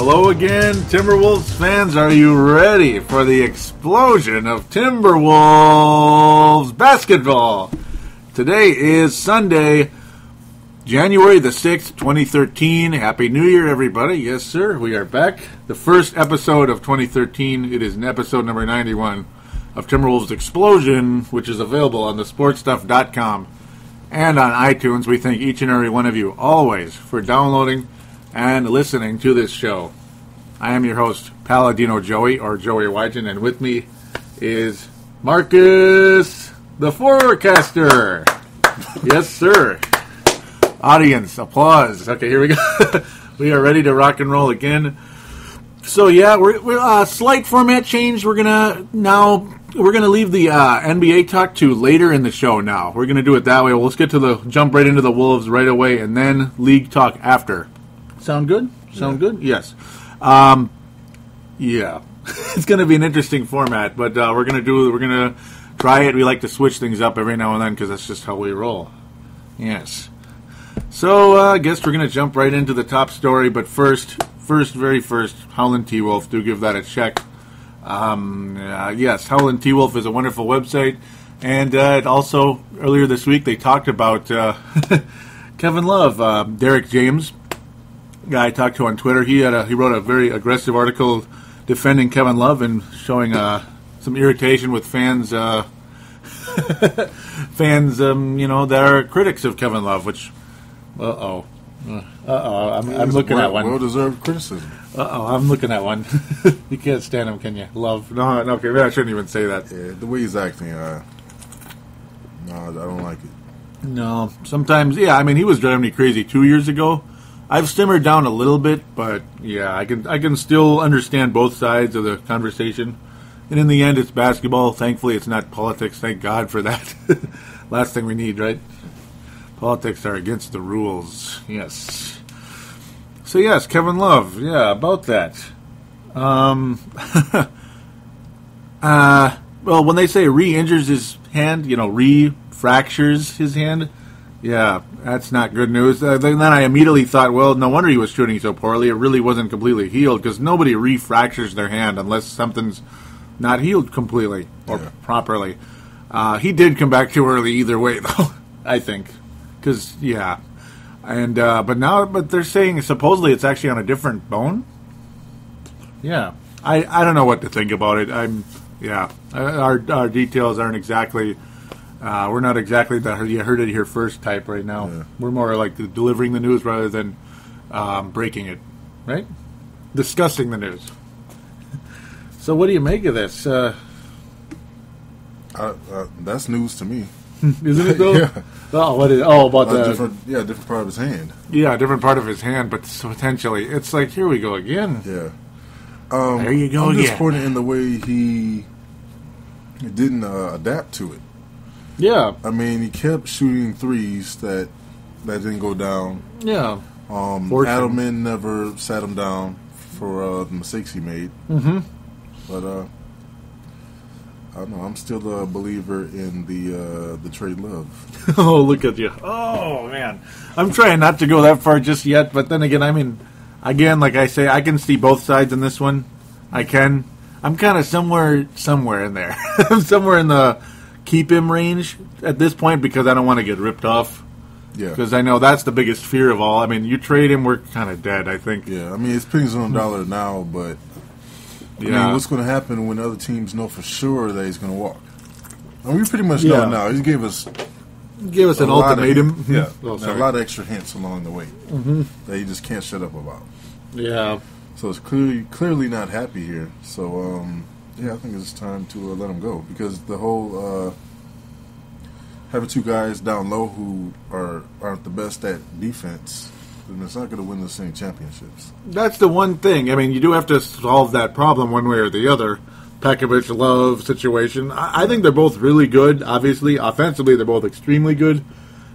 Hello again, Timberwolves fans. Are you ready for the explosion of Timberwolves basketball? Today is Sunday, January the 6th, 2013. Happy New Year, everybody. Yes, sir, we are back. The first episode of 2013. It is episode number 91 of Timberwolves Explosion, which is available on thesportstuff.com and on iTunes. We thank each and every one of you always for downloading and listening to this show. I am your host, Paladino Joey, or Joey Wygen, and with me is Marcus, the forecaster. Yes, sir. Audience, applause. Okay, here we go. We are ready to rock and roll again. So yeah, we're slight format change. We're gonna leave the NBA talk to later in the show. Now we're gonna do it that way. Well, let's jump right into the Wolves right away, and then league talk after. Sound good? Sound good? Yes. Yeah. It's gonna be an interesting format, but we're gonna try it. We like to switch things up every now and then because that's just how we roll. Yes. So I guess we're gonna jump right into the top story, but very first, Howlin' T-Wolf. Do give that a check. Yes, Howlin' T-Wolf is a wonderful website, and also earlier this week they talked about Kevin Love, Derek James. Guy I talked to on Twitter, he wrote a very aggressive article defending Kevin Love and showing some irritation with fans that are critics of Kevin Love. Which, I'm looking at one. Well-deserved criticism. I'm looking at one. You can't stand him, can you? Love? No. Okay, maybe I shouldn't even say that. Yeah, the way he's acting, no, I don't like it. No, sometimes, yeah. I mean, he was driving me crazy 2 years ago. I've simmered down a little bit, but yeah, I can still understand both sides of the conversation. And in the end, it's basketball. Thankfully, it's not politics. Thank God for that. Last thing we need, right? Politics are against the rules. Yes. So yes, Kevin Love. Yeah, about that. Well, when they say re-injures his hand, re-fractures his hand. Yeah, that's not good news. Then I immediately thought, well, no wonder he was shooting so poorly. It really wasn't completely healed because nobody re-fractures their hand unless something's not healed completely or properly. He did come back too early either way, though, I think. Because, yeah. And but they're saying supposedly it's actually on a different bone. Yeah. I don't know what to think about it. Our details aren't exactly... we're not exactly the you heard it here first type right now. Yeah. We're more like delivering the news rather than breaking it, right? Discussing the news. So what do you make of this? That's news to me. Isn't it though? Yeah. Oh, what is? Oh, about the different part of his hand. Yeah, different part of his hand, but potentially it's like here we go again. Yeah. There you go I'm again. disappointed in the way he didn't adapt to it. Yeah. I mean, he kept shooting threes that didn't go down. Yeah. Adelman never sat him down for the mistakes he made. Mm-hmm. But I don't know. I'm still a believer in the trade Love. Oh, look at you. Oh, man. I'm trying not to go that far just yet, but then again, like I say, I can see both sides in this one. I can. I'm kind of somewhere in there. I'm somewhere in the keep him range at this point because I don't want to get ripped off. Yeah. Because I know that's the biggest fear of all. I mean, you trade him, we're kind of dead, I think. Yeah, I mean, it's pennies on a dollar now, but I mean, what's going to happen when other teams know for sure that he's going to walk? I mean, we pretty much know now. He gave us an ultimatum. A lot of extra hints along the way that he just can't shut up about. Yeah. So it's clearly not happy here. So, I think it's time to let him go because the whole having two guys down low who aren't the best at defense, then it's not going to win us any championships. That's the one thing. I mean, you do have to solve that problem one way or the other. Pekovic, Love situation. I think they're both really good. Obviously, offensively, they're both extremely good.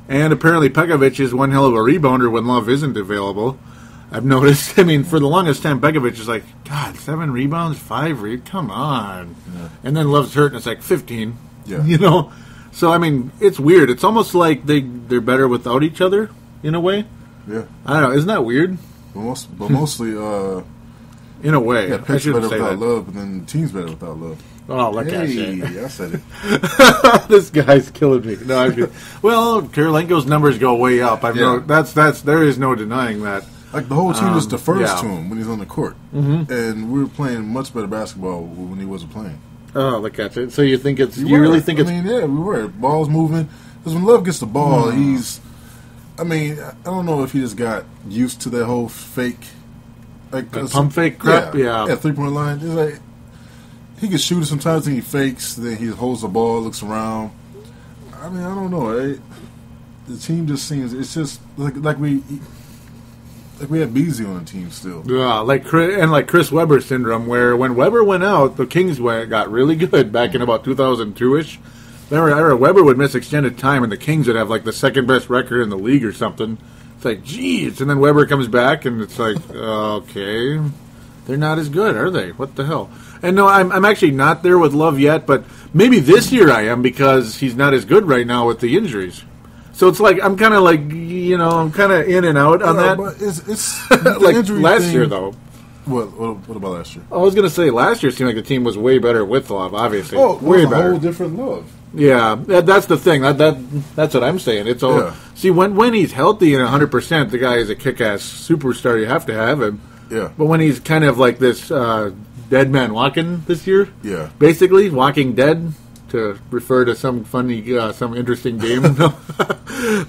And apparently, Pekovic is one hell of a rebounder when Love isn't available. I've noticed. I mean, for the longest time, Pekovic is like, God, 7 rebounds, 5 rebounds, come on. Yeah. And then Love's hurt, and it's like 15. Yeah. So, I mean, it's weird. It's almost like they're better without each other, in a way. Yeah. I don't know. Isn't that weird? But mostly, in a way. Yeah, I Peck's shouldn't better say without that. love, but then the team's better without love. Oh, look at Hey, you. I said it. This guy's killing me. No, well, Kirilenko's numbers go way up. There is no denying that. Like, the whole team just defers yeah. to him when he's on the court. Mm-hmm. And we were playing much better basketball when he wasn't playing. Oh, look at it. So you think it's... I mean, yeah, we were. Ball's moving. Because when Love gets the ball, he's... I mean, I don't know if he just got used to that whole fake... Like, pump fake crap? Yeah. Yeah, three-point line. It's like... He can shoot it sometimes, and he fakes. Then he holds the ball, looks around. I mean, I don't know. Right? The team just seems... It's just like we had Beasley on the team still. Yeah, like Chris Webber syndrome, where when Webber went out, the Kings got really good back in about 2002-ish. Remember, Webber would miss extended time, and the Kings would have like the second best record in the league or something. It's like, geez. And then Webber comes back, and it's like, okay, they're not as good, are they? What the hell? And no, I'm actually not there with Love yet, but maybe this year I am because he's not as good right now with the injuries. So it's like I'm kind of like I'm kind of in and out on that. But it's like last year though. What about last year? I was going to say last year seemed like the team was way better with Love. Obviously, way better. A whole different Love. Yeah, that's the thing. That's what I'm saying. It's all see when he's healthy and 100%, the guy is a kick-ass superstar. You have to have him. Yeah. But when he's kind of like this dead man walking this year, yeah, basically Walking Dead. To refer to some funny, some interesting game.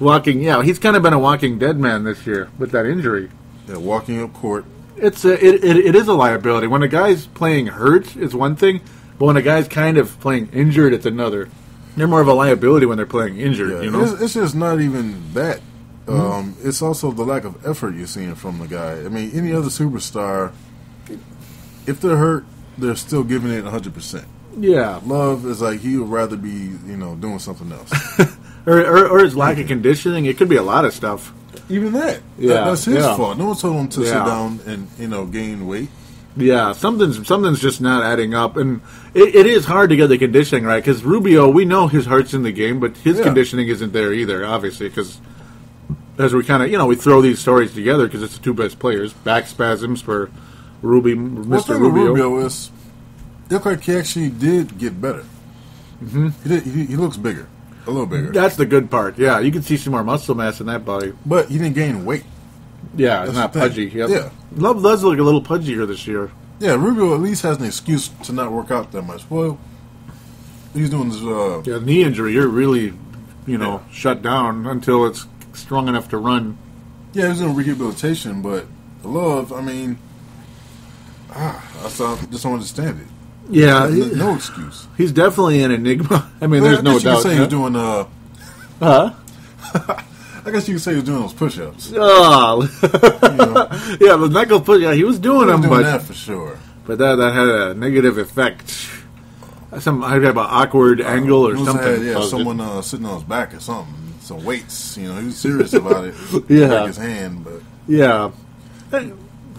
Walking, yeah, he's kind of been a Walking Dead man this year with that injury. Yeah, walking up court. It is a liability. When a guy's playing hurt, it's one thing, but when a guy's kind of playing injured, it's another. They're more of a liability when they're playing injured. Yeah, it's just not even that. It's also the lack of effort you're seeing from the guy. I mean, any other superstar, if they're hurt, they're still giving it 100%. Yeah, Love is like he would rather be, doing something else, or his lack of conditioning. It could be a lot of stuff. Even that, that's his fault. No one told him to sit down and gain weight. Yeah, something's just not adding up, and it is hard to get the conditioning right because Rubio, we know his heart's in the game, but his conditioning isn't there either. Obviously, because as we kind of we throw these stories together because it's the two best players. Back spasms for Mr. Rubio is. Looked like he actually did get better. Mm-hmm. He looks bigger, a little bigger. That's the good part. Yeah, you can see some more muscle mass in that body. But he didn't gain weight. Yeah, it's not pudgy. Yep. Yeah, Love does look a little pudgier this year. Yeah, Rubio at least has an excuse to not work out that much. Well, he's doing this. Knee injury. You're really, shut down until it's strong enough to run. Yeah, he's doing rehabilitation, but Love, I mean, I just don't understand it. Yeah, no excuse. He's definitely an enigma. I mean, there's no doubt. You could say he was doing. Huh? I guess you could say he was doing those push-ups. Oh, yeah, but Michael he was doing them, but that for sure. But that had a negative effect. I had an awkward angle or something. Someone sitting on his back or something. Some weights. He was serious about it. Yeah, his hand, but yeah.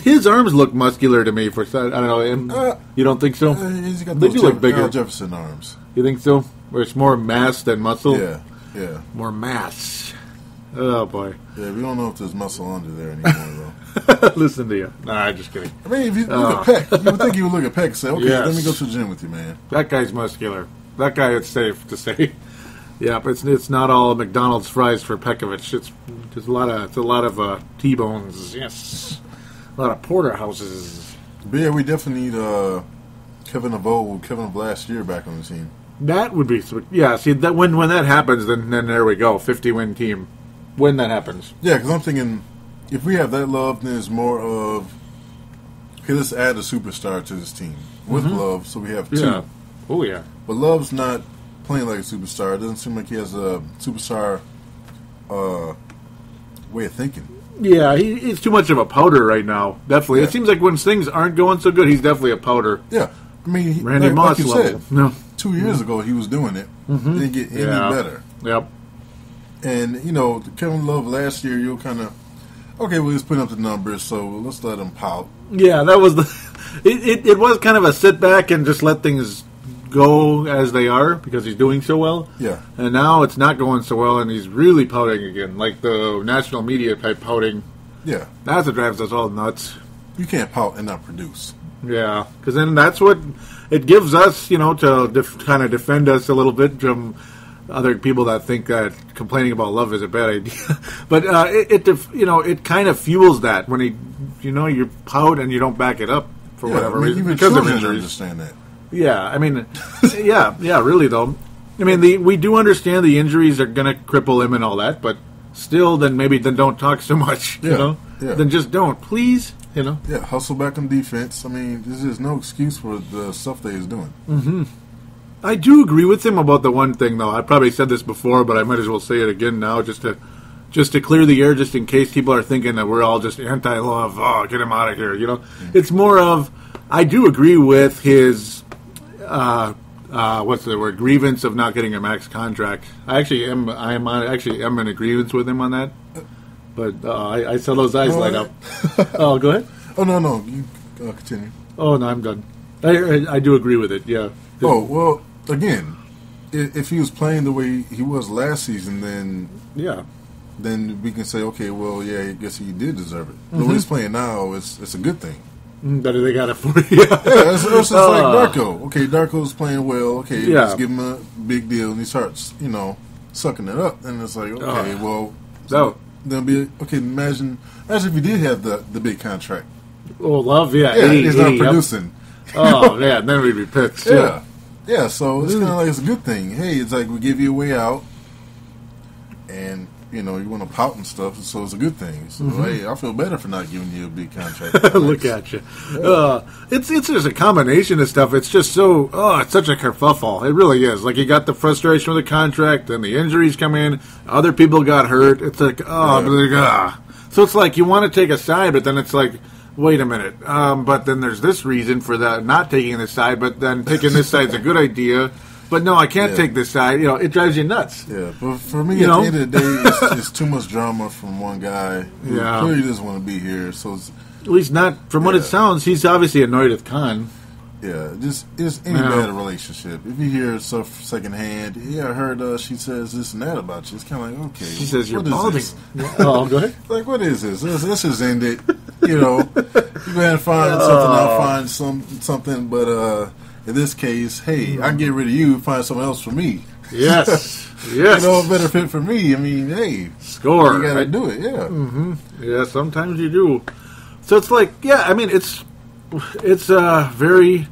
His arms look muscular to me. I don't know. You don't think so? He's got they do look bigger. Al Jefferson arms. You think so? Where it's more mass than muscle? Yeah. More mass. Oh, boy. Yeah, we don't know if there's muscle under there anymore, though. Listen to you. Nah, I'm just kidding. I mean, if you look at Peck, you would think he would look at Peck and say, okay, let me go to the gym with you, man. That guy's muscular. That guy, it's safe to say. Yeah, but it's not all McDonald's fries for Pekovic. It's a lot of T-bones. Yes. A lot of porterhouses. But yeah, we definitely need Kevin of last year back on the team. That would be see that when that happens, then there we go, 50-win team. When that happens, yeah, because I'm thinking if we have that Love, then it's more of let's add a superstar to this team with Love, so we have two. Yeah. Oh yeah, but Love's not playing like a superstar. It doesn't seem like he has a superstar way of thinking. Yeah, he's too much of a powder right now. Definitely, it seems like when things aren't going so good, he's definitely a powder. Yeah, I mean, Randy Moss like you level. said, no. 2 years ago he was doing it. Didn't get any better. Yep. And Kevin Love last year, you're kind of okay. Well, he's putting up the numbers, so let's let him pout. Yeah, that was it was kind of a sit back and just let things go as they are because he's doing so well. Yeah. And now it's not going so well, and he's really pouting again, like the national media type pouting. Yeah. That's what drives us all nuts. You can't pout and not produce. Yeah, because then that's what it gives us, to kind of defend us a little bit from other people that think that complaining about love is a bad idea. But it kind of fuels that when you pout and you don't back it up for whatever reason because of injuries. Understand that. Yeah, I mean, really though. I mean, we do understand the injuries are going to cripple him and all that, but still, then don't talk so much. Yeah. Then just don't, please. Yeah, hustle back on defense. I mean, there's no excuse for the stuff that he's doing. Mm-hmm. I do agree with him about the one thing, though. I probably said this before, but I might as well say it again now, just to clear the air, just in case people are thinking that we're all just anti-love. Oh, get him out of here. Mm-hmm. It's more of I do agree with his what's the word, grievance of not getting a max contract. I actually am in agreement with him on that. But I saw those eyes light up. Oh, go ahead. Oh, no. You continue. Oh, no, I'm done. I do agree with it, yeah. Oh, well, again, if he was playing the way he was last season, then we can say, okay, well, yeah, I guess he did deserve it. Mm-hmm. The way he's playing now, it's a good thing. Better they got it for you. Yeah, it's just like Darko. Okay, Darko's playing well. Okay, let's give him a big deal, and he starts, sucking it up. And it's like, okay, well... Then be okay. Imagine if he did have the big contract. Oh, love, yeah. 80, he's not producing. Oh, yeah. Then we'd be pissed. Yeah. So it's kind of like it's a good thing. Hey, it's like we give you a way out, and you want to pout and stuff. So it's a good thing. So hey, I feel better for not giving you a big contract. Look at you. Yeah. It's just a combination of stuff. It's just so it's such a kerfuffle. It really is. Like you got the frustration with the contract, then the injuries come in. Other people got hurt. It's like So it's like you want to take a side, but then it's like, wait a minute. But then there's this reason for that not taking this side, but then taking this side is a good idea. But no, I can't take this side. It drives you nuts. Yeah, but for me, at the end of the day, it's too much drama from one guy who clearly doesn't want to be here. So at least not from what it sounds. He's obviously annoyed with Khan. Yeah, just any bad relationship. If you hear stuff secondhand, I heard she says this and that about you. It's kind of like, okay. She says you're balding. Oh, go ahead. Like, what is this? Let's just end it. You go ahead and find something. I'll find something. But in this case, hey, I can get rid of you and find someone else for me. Yes. Yes. A better fit for me. I mean, hey. Score. You got to do it, yeah. Mm-hmm. Yeah, sometimes you do. So it's like, I mean, it's very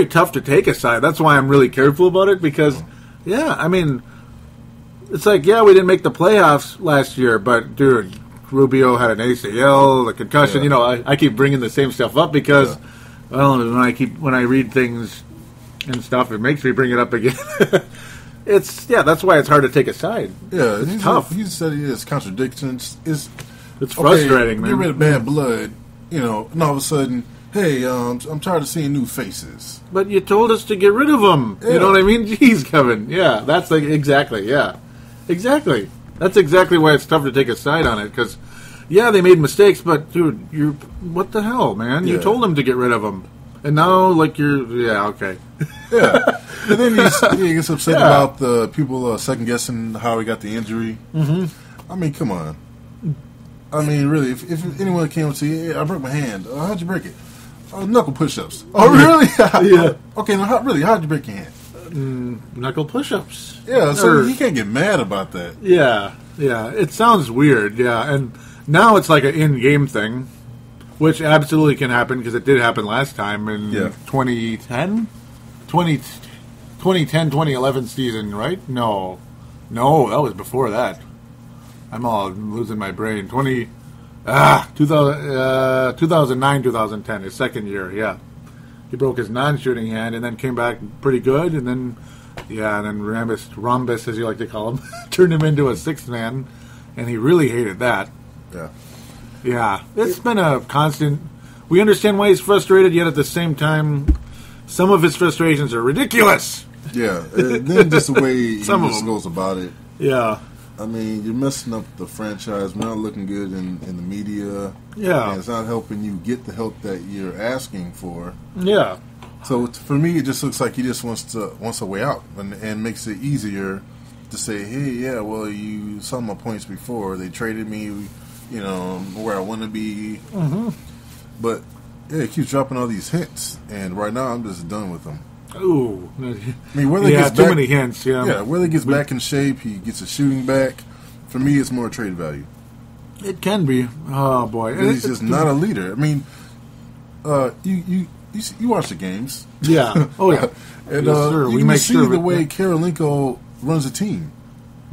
tough to take a side. That's why I'm really careful about it because, I mean, it's like, we didn't make the playoffs last year, but, dude, Rubio had an ACL, the concussion. I keep bringing the same stuff up because, when I read things and stuff, it makes me bring it up again. That's why it's hard to take a side. Yeah, it's tough. You said it's contradictions. It's frustrating, man. Get rid of bad blood, and all of a sudden, hey, I'm tired of seeing new faces. But you told us to get rid of them. Yeah. You know what I mean? Jeez, Kevin. Yeah, that's exactly. Yeah, exactly. That's exactly why it's tough to take a side on it because, they made mistakes, but dude, what the hell, man? You told them to get rid of them, and now okay. Yeah, and then he gets upset about the people second guessing how he got the injury. Mm-hmm. I mean, come on. I mean, really, if anyone came to you, I broke my hand. How'd you break it? Knuckle push-ups. Oh, really? Yeah. Okay, now how'd you break your hand? Knuckle push-ups. Yeah, so you can't get mad about that. Yeah. It sounds weird, and now it's like an in-game thing, which absolutely can happen because it did happen last time in 2010? 2010-2011 season, right? No, that was before that. I'm all losing my brain. 2009-2010, his second year, He broke his non-shooting hand and then came back pretty good, and then Rhombus, as you like to call him, turned him into a sixth man, and he really hated that. Yeah. It's been a constant. We understand why he's frustrated, yet at the same time, some of his frustrations are ridiculous. Yeah, then just the way he just goes about it. Yeah. I mean, you're messing up the franchise. We're not looking good in the media. Yeah. And it's not helping you get the help that you're asking for. Yeah. So for me, it just looks like he just wants a way out and makes it easier to say, hey, you saw my points before. They traded me, where I want to be. Mm-hmm. But Yeah, he keeps dropping all these hints, and right now I'm just done with him. Ooh. I mean, whether he gets too back, many hints, yeah. Yeah, whether he gets back in shape, he gets his shooting back. For me, it's more trade value. It can be. Oh, boy. And he's just not a leader. I mean, you watch the games. Yeah. Oh, yeah. And yes, sir. you can see the way Karolinko runs a team.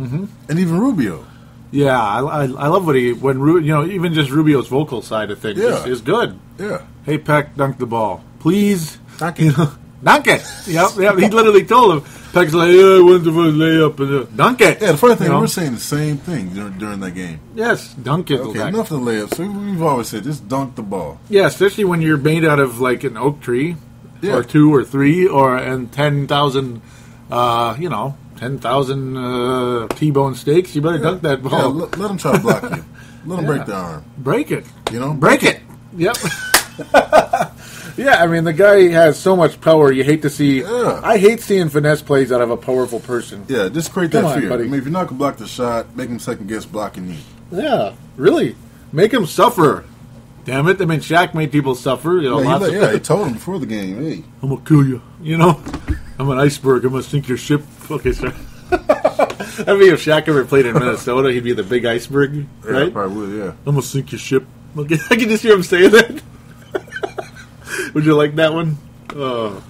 Mm-hmm. And even Rubio. Yeah, I love what even just Rubio's vocal side of things is good. Yeah. Hey, Peck, dunk the ball. Please. Dunk it. Dunk it. Yep. He literally told him. Peck's like, I went for a layup. And, dunk it. Yeah, the funny thing, we're saying the same thing during that game. Yes, dunk it. Okay, enough of the layups. So we've always said, just dunk the ball. Yeah, especially when you're made out of like an oak tree, or 2 or 3, and 10,000, 10,000 T-bone steaks. You better dunk that ball. Yeah, let them try to block you. Let them break the arm. Break it. Break it. Yep. Yeah, I mean, the guy has so much power, you hate to see... Yeah. I hate seeing finesse plays out of a powerful person. Yeah, just create that fear. Buddy. I mean, if you're not going to block the shot, make him second-guess blocking you. Yeah, really. Make him suffer. Damn it. I mean, Shaq made people suffer. He told him before the game, hey. I'm going to kill you. I'm an iceberg. I'm going to sink your ship. Okay, sorry. I mean, if Shaq ever played in Minnesota, he'd be the big iceberg, right? Yeah, probably would, yeah. I'm going to sink your ship. Okay, I can just hear him saying that. Would you like that one? Oh,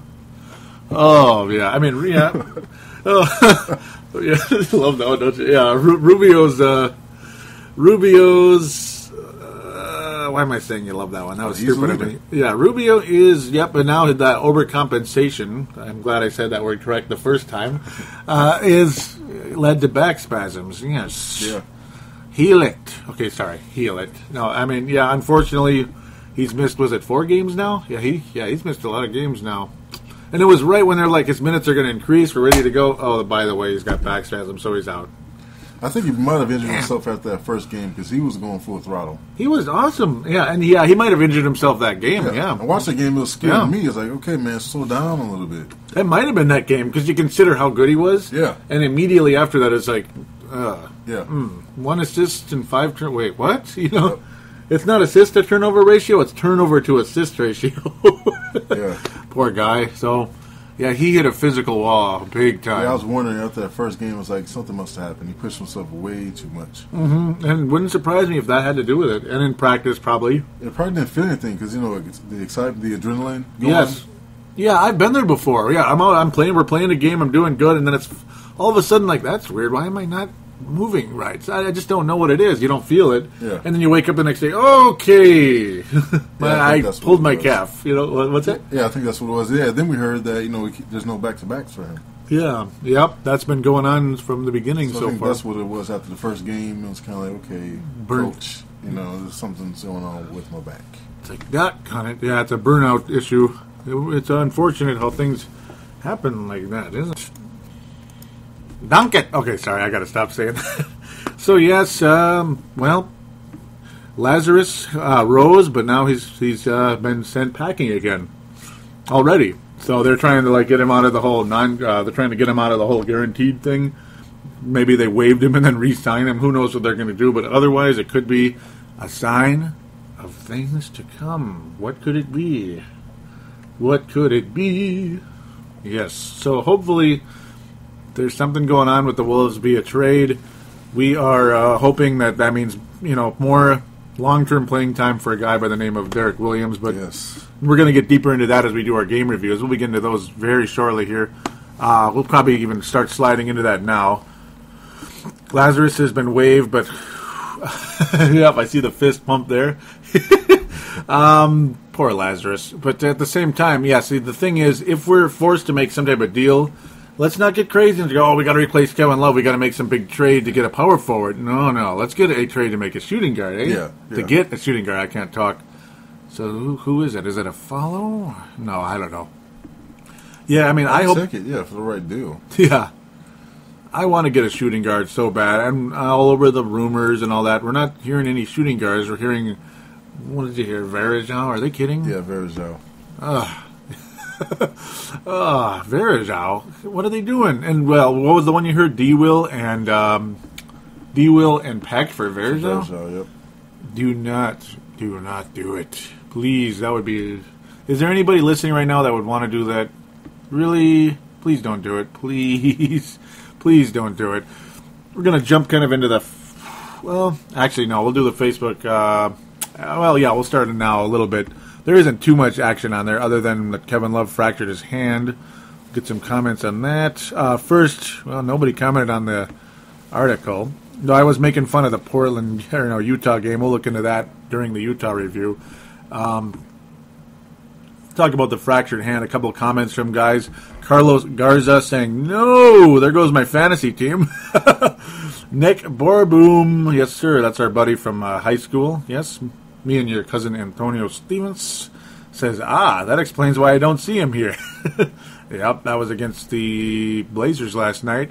yeah. I mean, yeah. Oh, yeah. Love that one, don't you? Yeah, Rubio's. Why am I saying you love that one? That was stupid of me. Yeah, Rubio is. Yep, and now that overcompensation. I'm glad I said that word correct the first time. Is led to back spasms. Yes. Yeah. Heal it. Okay, sorry. Heal it. No, I mean, yeah. Unfortunately. He's missed, was it 4 games now? Yeah, he's missed a lot of games now. And it was right when they're like, his minutes are going to increase, we're ready to go. Oh, by the way, he's got back spasms, so he's out. I think he might have injured himself after that first game because he was going full throttle. He was awesome. Yeah, and he might have injured himself that game, yeah. I watched that game, it was scaring me. It's like, okay, man, slow down a little bit. It might have been that game because you consider how good he was. Yeah. And immediately after that, it's like, 1 assist and 5 wait, what? Yep. It's not assist to turnover ratio, it's turnover to assist ratio. Yeah. Poor guy. So, yeah, he hit a physical wall big time. Yeah, I was wondering after that first game, it was like something must have happened. He pushed himself way too much. Mm-hmm. And it wouldn't surprise me if that had to do with it. And in practice, probably. It probably didn't feel anything because, the excitement, the adrenaline going. Yes. Yeah, I've been there before. Yeah, I'm playing, we're playing a game, I'm doing good, and then it's all of a sudden like, that's weird. Why am I not moving right? So I just don't know what it is. You don't feel it. Yeah. And then you wake up the next day, okay. I pulled my calf. What's that? Yeah, I think that's what it was. Yeah, then we heard that, there's no back-to-backs for him. Yeah. Yep. That's been going on from the beginning so I think far. That's what it was after the first game. It was kind of like, okay, coach, there's something's going on with my back. It's like that kind of, it's a burnout issue. It's unfortunate how things happen like that, isn't it? Dunk it. Okay, sorry, I got to stop saying that. So yes, Lazarus rose, but now he's been sent packing again already. So they're trying to get him out of the whole they're trying to get him out of the whole guaranteed thing. Maybe they waived him and then re-sign him. Who knows what they're going to do? But otherwise, it could be a sign of things to come. What could it be? What could it be? Yes. So hopefully there's something going on with the Wolves via trade. We are hoping that means, more long-term playing time for a guy by the name of Derek Williams. But yes, we're going to get deeper into that as we do our game reviews. We'll be getting to those very shortly here. We'll probably even start sliding into that now. Lazarus has been waived, but yep, I see the fist pump there. Poor Lazarus. But at the same time, see, the thing is, if we're forced to make some type of deal, let's not get crazy and go, we got to replace Kevin Love. We got to make some big trade to get a power forward. No. Let's get a trade to make a shooting guard, eh? Yeah. To get a shooting guard. I can't talk. So who is it? Is it a follow? No, I don't know. Yeah, I mean, I hope. Take it, for the right deal. Yeah. I want to get a shooting guard so bad. I'm all over the rumors and all that. We're not hearing any shooting guards. We're hearing, what did you hear, Varejao? Are they kidding? Yeah, Varejao. Varejao. What are they doing? And what was the one you heard? D-Will and Peck for Varejao? Yep. Do not do it, Please, that would be... Is there anybody listening right now that would want to do that? Really? Please don't do it. Please. Please don't do it. We're going to jump kind of into the... Well, actually, no. We'll do the Facebook... we'll start it now a little bit. There isn't too much action on there other than that Kevin Love fractured his hand. Get some comments on that. First, nobody commented on the article. No, I was making fun of the Utah game. We'll look into that during the Utah review. Talk about the fractured hand. A couple of comments from guys. Carlos Garza saying, "No, there goes my fantasy team." Nick Borboom, yes sir, that's our buddy from high school. Yes, me and your cousin Antonio Stevens says, that explains why I don't see him here. Yep, that was against the Blazers last night.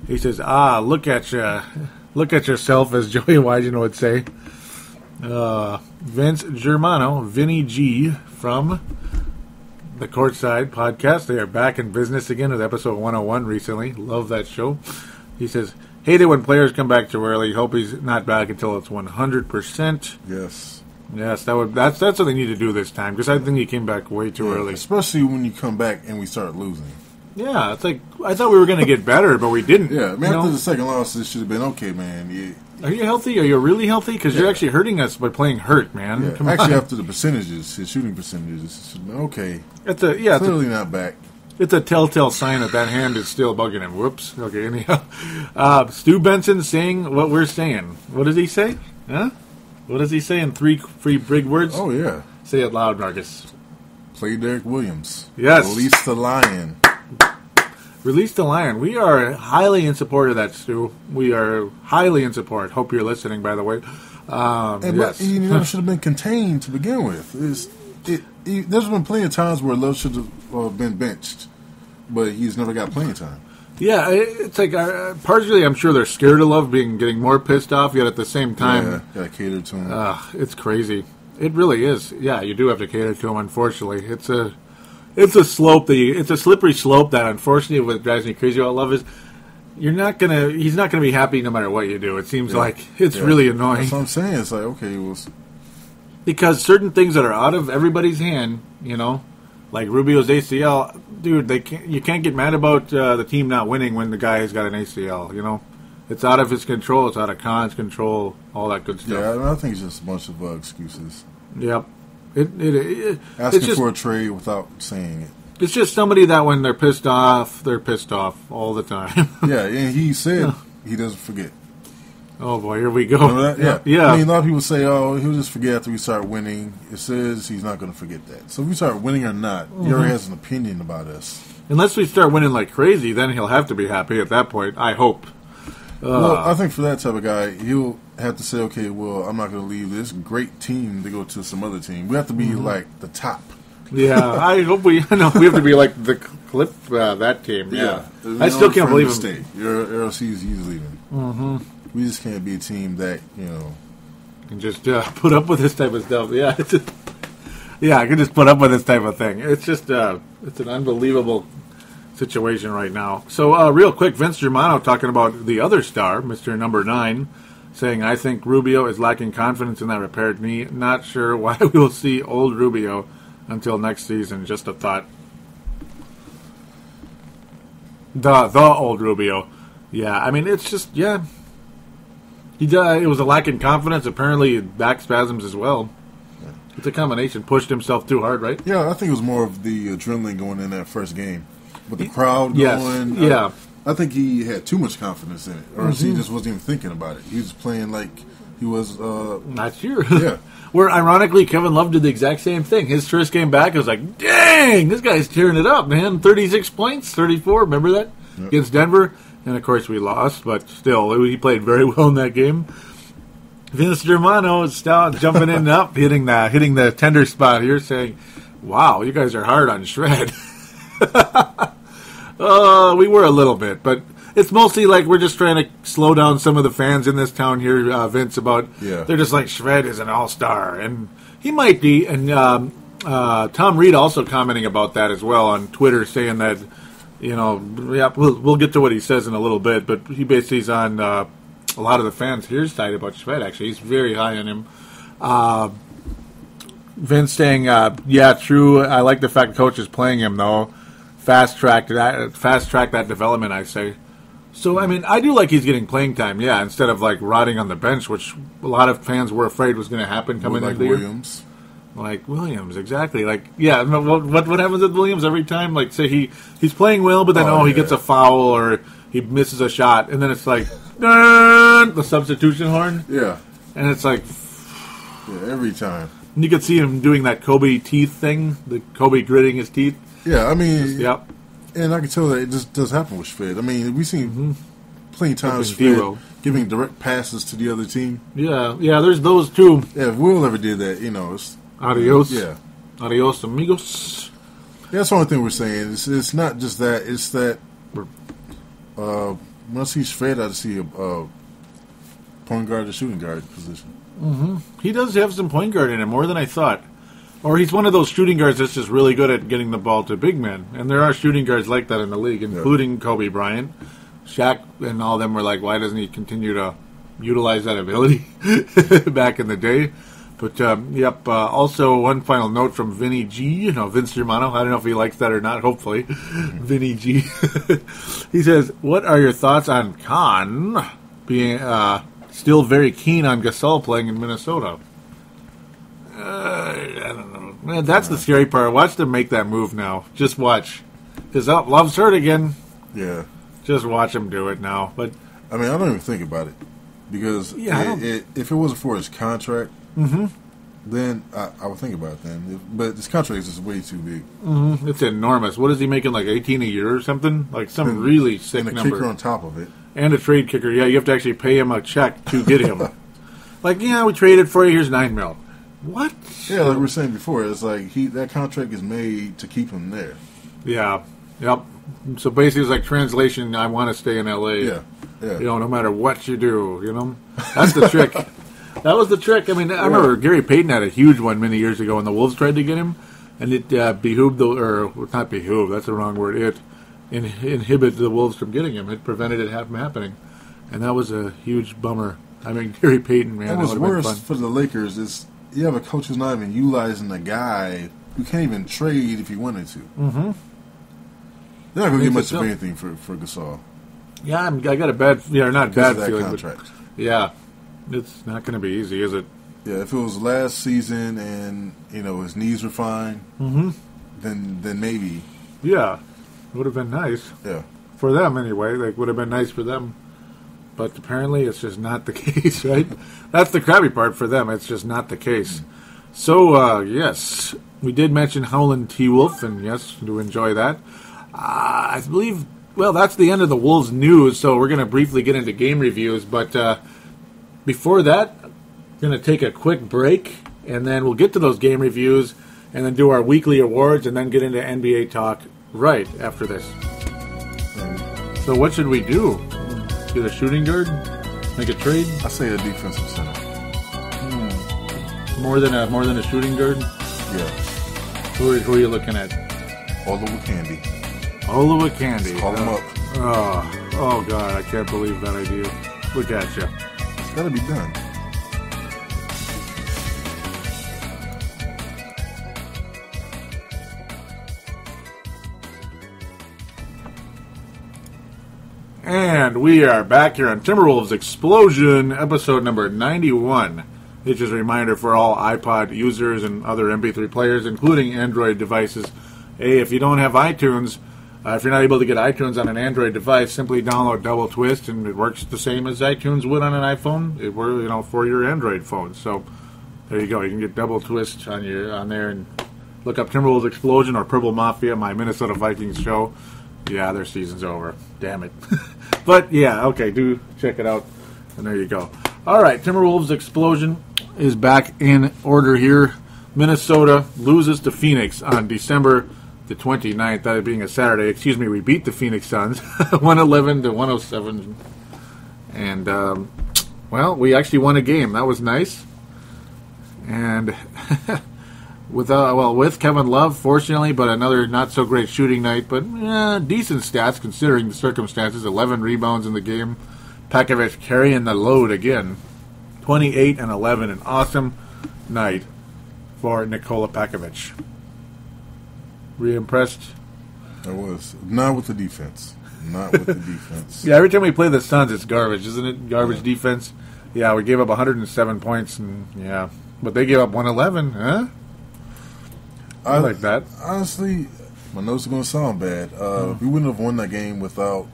He says, look at yourself, as Joey Wygen would say. Vince Germano, Vinny G from the Courtside podcast. They are back in business again with episode 101 recently. Love that show. He says, hate it when players come back too early. Hope he's not back until it's 100%. Yes, that's what they need to do this time, because I think he came back way too early. Especially when you come back and we start losing. Yeah, it's like, I thought we were going to get better, but we didn't. Yeah, after the second loss, it should have been okay, man. Yeah. Are you healthy? Are you really healthy? Because you're actually hurting us by playing hurt, man. Yeah. Come actually, on. After the percentages, his shooting percentages, it should have been okay. Clearly not back. It's a telltale sign that hand is still bugging him. Whoops. Okay, anyhow. Stu Benson saying what we're saying. What does he say? Huh? What does he say in 3 free big words? Oh, yeah. Say it loud, Marcus. Play Derek Williams. Yes. Release the Lion. Release the Lion. We are highly in support of that, Stu. We are highly in support. Hope you're listening, by the way. Yes. Should have been contained to begin with. There's been plenty of times where Love should have been benched, but he's never got playing time. Yeah, it's like partially I'm sure they're scared of Love getting more pissed off, yet at the same time... got to cater to him. It's crazy. It really is. Yeah, you do have to cater to him, unfortunately. It's a slope it's a slippery slope that, unfortunately, what drives me crazy about Love is he's not gonna be happy no matter what you do. It seems like it's really annoying. That's what I'm saying. It's like, okay, because certain things that are out of everybody's hand, like Rubio's ACL, dude, you can't get mad about the team not winning when the guy has got an ACL. It's out of his control. It's out of Khan's control. All that good stuff. Yeah, I think it's just a bunch of excuses. Yep. Asking for a trade without saying it. It's just somebody that when they're pissed off all the time. Yeah, and he said he doesn't forget. Oh, boy, here we go. Remember that? Yeah. I mean, a lot of people say, he'll just forget after we start winning. It says he's not going to forget that. So if we start winning or not, he already has an opinion about us. Unless we start winning like crazy, then he'll have to be happy at that point, I hope. Well, I think for that type of guy, he'll have to say, okay, well, I'm not going to leave this great team to go to some other team. We have to be like the top. Yeah, I hope we have to be like the clip that team. Yeah. I still can't believe him. Your LC's leaving. Mm-hmm. We just can't be a team that, can just put up with this type of stuff. Yeah, I can just put up with this type of thing. It's just it's an unbelievable situation right now. So real quick, Vince Germano talking about the other star, Mr. Number 9, saying, I think Rubio is lacking confidence in that repaired knee. Not sure why we will see old Rubio until next season. Just a thought. The old Rubio. Yeah, I mean, it's just, it was a lack in confidence. Apparently back spasms as well. It's a combination. Pushed himself too hard, right? Yeah, I think it was more of the adrenaline going in that first game. With the crowd going. Yeah. I think he had too much confidence in it. Or he just wasn't even thinking about it. He was playing like he was... Not sure. Yeah. Where, ironically, Kevin Love did the exact same thing. His first game back, I was like, dang, this guy's tearing it up, man. 36 points, 34, remember that? Yep. Against Denver. And, of course, we lost, but still, he played very well in that game. Vince Germano is jumping in and up, hitting the tender spot here, saying, wow, you guys are hard on Shred. We were a little bit, but it's mostly like we're just trying to slow down some of the fans in this town here, Vince, they're just like, Shred is an all-star, and he might be, and Tom Reed also commenting about that as well on Twitter, saying that, we'll get to what he says in a little bit, but he basically is on a lot of the fans here's side about Shred, actually. He's very high on him. Vince saying, yeah, true. I like the fact the coach is playing him, though. Fast track that development, I say. So, I mean, I do like he's getting playing time, yeah, instead of, like, rotting on the bench, which a lot of fans were afraid was going to happen coming into the year. Williams. Like Williams, exactly. Like, yeah, what happens with Williams every time? Like, say he's playing well, but then, he gets a foul or he misses a shot, and then it's like, the substitution horn. Yeah. And it's like... Yeah, every time. And you could see him doing that Kobe teeth thing, the Kobe gritting his teeth. Yeah, I mean... Yep. And I can tell that it just does happen with Shved. I mean, we've seen plenty of times Shved giving direct passes to the other team. Yeah, there's those too. Yeah, if Will ever did that, it's... Adios. Yeah. Adios, amigos. Yeah, that's the only thing we're saying. It's not just that. It's that when I see Shved, I see a point guard or shooting guard position. Mm-hmm. He does have some point guard in him, more than I thought. Or he's one of those shooting guards that's just really good at getting the ball to big men. And there are shooting guards like that in the league, including Kobe Bryant. Shaq and all of them were like, why doesn't he continue to utilize that ability back in the day? But, also one final note from Vinny G, Vince Germano. I don't know if he likes that or not, hopefully. Vinny G. He says, what are your thoughts on Khan being still very keen on Gasol playing in Minnesota? I don't know. Man, that's the scary part. Watch them make that move now. Just watch. Because Love's hurt again. Yeah. Just watch him do it now. But I mean, I don't even think about it. Because if it wasn't for his contract, then I would think about it then. But his contract is just way too big. Mm-hmm. It's enormous. What is he making, like 18 a year or something? Like some really sick number. And a kicker on top of it. And a trade kicker. Yeah, you have to actually pay him a check to get him. Like, we traded for you. Here's $9 million. What? Yeah, like we were saying before, it's like that contract is made to keep him there. Yeah. Yep. So basically, it's like translation. I want to stay in LA. Yeah. No matter what you do. That's the trick. That was the trick. I mean, I remember Gary Payton had a huge one many years ago when the Wolves tried to get him, and it behooved not behooved. That's the wrong word. It inhibited the Wolves from getting him. It prevented it from happening, and that was a huge bummer. I mean, Gary Payton, man. What was worse for the Lakers is you have a coach who's not even utilizing a guy who can't even trade if he wanted to. Mm-hmm. They're not going to get much of anything for Gasol. Yeah, I got a bad, not bad feeling. Contract. But, it's not going to be easy, is it? Yeah, if it was last season and his knees were fine, then maybe. Yeah, it would have been nice. Yeah, for them anyway. Like, would have been nice for them. But apparently it's just not the case, right? That's the crappy part for them. It's just not the case. So, yes, we did mention Howlin' T-Wolf, and yes, do enjoy that. I believe, that's the end of the Wolves news, so we're going to briefly get into game reviews. But before that, we're going to take a quick break, and then we'll get to those game reviews, and then do our weekly awards, and then get into NBA talk right after this. So what should we do? Get a shooting guard? Make a trade? I say a defensive center. More than a shooting guard? Yeah. Who are you looking at? Oliver Candy. Oliver Candy. Call him up. Oh God, I can't believe that idea. Look at you. It's got to be done. And we are back here on Timberwolves Explosion, episode number 91. It's just a reminder for all iPod users and other MP3 players, including Android devices. Hey, if you don't have iTunes, if you're not able to get iTunes on an Android device, simply download Double Twist, and it works the same as iTunes would on an iPhone. It works, for your Android phone. So there you go. You can get Double Twist on there and look up Timberwolves Explosion or Purple Mafia, my Minnesota Vikings show. Yeah, their season's over. Damn it. But, yeah, okay, do check it out. And there you go. All right, Timberwolves Explosion is back in order here. Minnesota loses to Phoenix on December the 29th, that being a Saturday. Excuse me, we beat the Phoenix Suns 111-107. And, we actually won a game. That was nice. And with Kevin Love, fortunately, but another not-so-great shooting night, but decent stats considering the circumstances. 11 rebounds in the game. Pekovic carrying the load again. 28 and 11, an awesome night for Nikola Pakovic. Were you impressed? I was. Not with the defense. Not with the defense. Yeah, every time we play the Suns, it's garbage, isn't it? Garbage defense. Yeah, we gave up 107 points, and but they gave up 111, huh? I like that. Honestly, my notes are going to sound bad. We wouldn't have won that game without